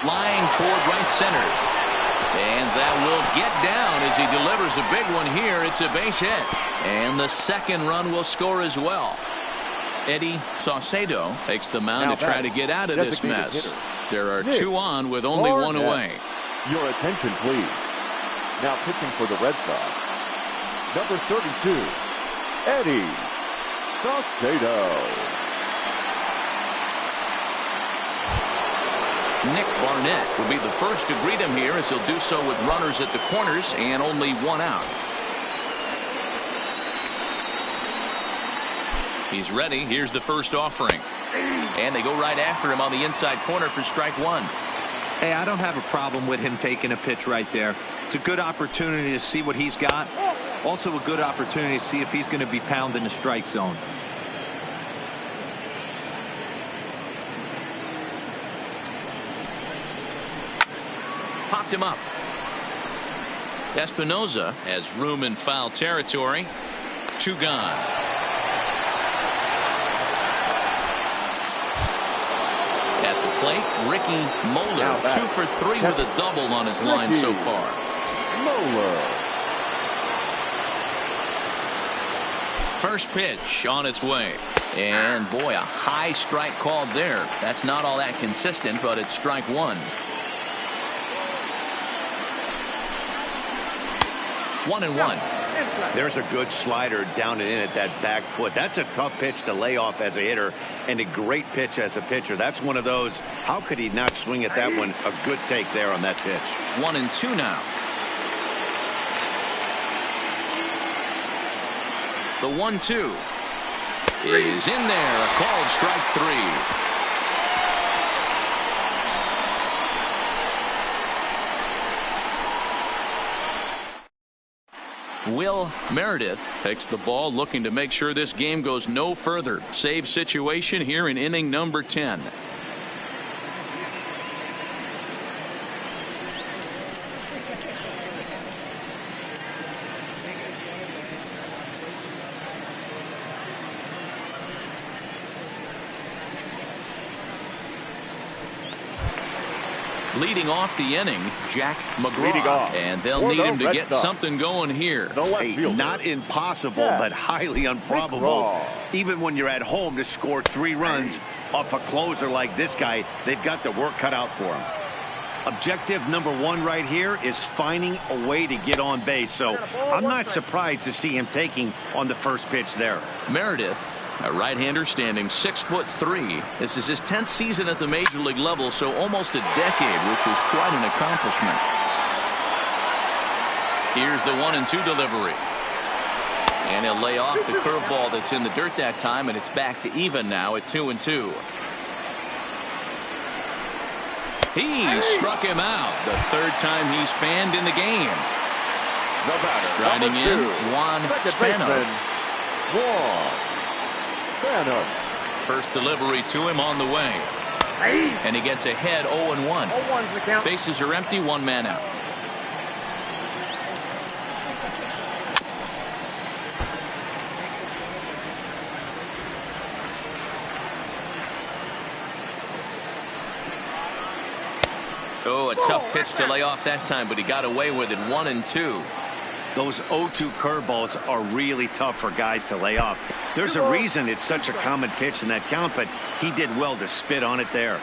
Line toward right center. And that will get down as he delivers a big one here. It's a base hit. And the second run will score as well. Eddie Saucedo takes the mound to try to get out of this mess. There are two on with only one away. Your attention, please. Now pitching for the Red Sox, number 32, Eddie Saucedo. Nick Barnett will be the first to greet him here as he'll do so with runners at the corners and only one out. He's ready. Here's the first offering. And they go right after him on the inside corner for strike one. Hey, I don't have a problem with him taking a pitch right there. It's a good opportunity to see what he's got. Also a good opportunity to see if he's going to be pounding the strike zone. Popped him up. Espinoza has room in foul territory. Two gone. At the plate, Ricky Moeller, 2 for 3 with a double on his line so far. Moeller. First pitch on its way. And boy, a high strike called there. That's not all that consistent, but it's strike one. 1-1. There's a good slider down and in at that back foot. That's a tough pitch to lay off as a hitter and a great pitch as a pitcher. That's one of those. How could he not swing at that one? A good take there on that pitch. 1-2 now. The 1-2 is in there. A called strike three. Will Meredith takes the ball, looking to make sure this game goes no further. Save situation here in inning number 10. Leading off the inning, Jack McGraw, and they'll need him to get something going here. Hey, not impossible, but highly improbable. Even when you're at home to score 3 runs off a closer like this guy, they've got the work cut out for him. Objective number 1 right here is finding a way to get on base. So I'm not surprised to see him taking on the first pitch there. Meredith, a right-hander, standing 6'3". This is his 10th season at the major league level, so almost a decade, which is quite an accomplishment. Here's the 1-2 delivery. And he'll lay off the curveball that's in the dirt that time, and it's back to even now at 2-2. He struck him out. The third time he's fanned in the game. The batter, Striding in, Juan Spano. First delivery to him on the way. And he gets ahead 0-1. Bases are empty, one man out. Oh, a tough pitch to lay off that time, but he got away with it. 1-2. Those 0-2 curveballs are really tough for guys to lay off. There's a reason it's such a common pitch in that count, but he did well to spit on it there.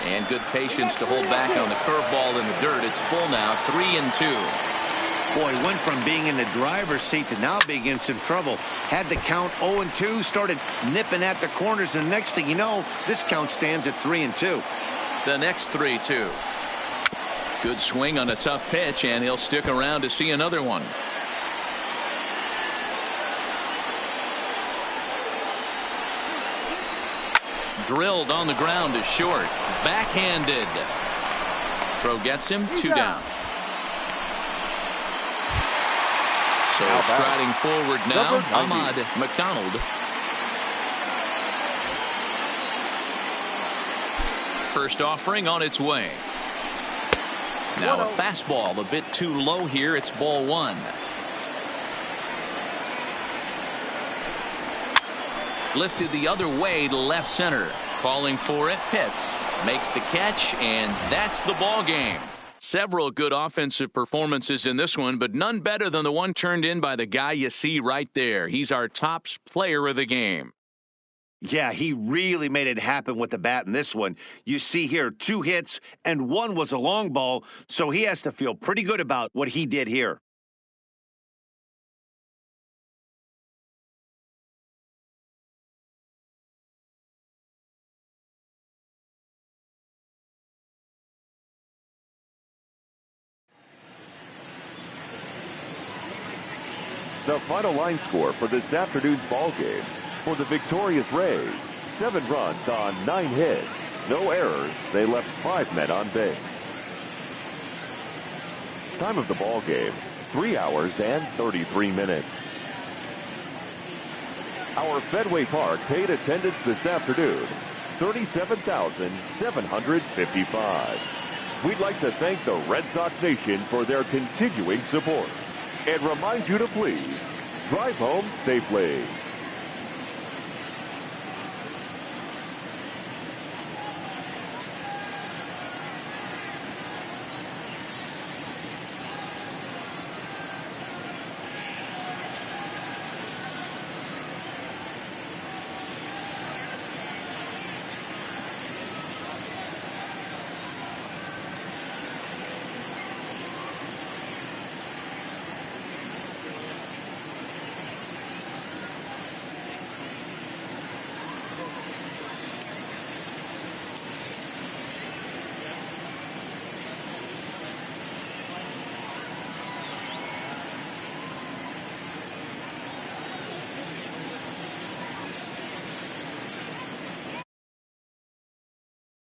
And good patience to hold back on the curveball in the dirt. It's full now, 3-2. Boy, went from being in the driver's seat to now being in some trouble. Had the count 0-2, started nipping at the corners, and next thing you know, this count stands at 3-2. The next 3-2. Good swing on a tough pitch, and he'll stick around to see another one. Drilled on the ground is short. Backhanded. Throw gets him, 2 down. So striding forward now, Ahmad McDonald. First offering on its way. Now a fastball a bit too low here. It's ball 1. Lifted the other way to left center. Calling for it. Pitts makes the catch, and that's the ball game. Several good offensive performances in this one, but none better than the one turned in by the guy you see right there. He's our top player of the game. Yeah, he really made it happen with the bat in this one. You see here 2 hits and 1 was a long ball, so he has to feel pretty good about what he did here. The final line score for this afternoon's ball game. For the victorious Rays, 7 runs on 9 hits. No errors. They left 5 men on base. Time of the ball game, 3 hours and 33 minutes. Our Fenway Park paid attendance this afternoon, 37,755. We'd like to thank the Red Sox Nation for their continuing support and remind you to please drive home safely.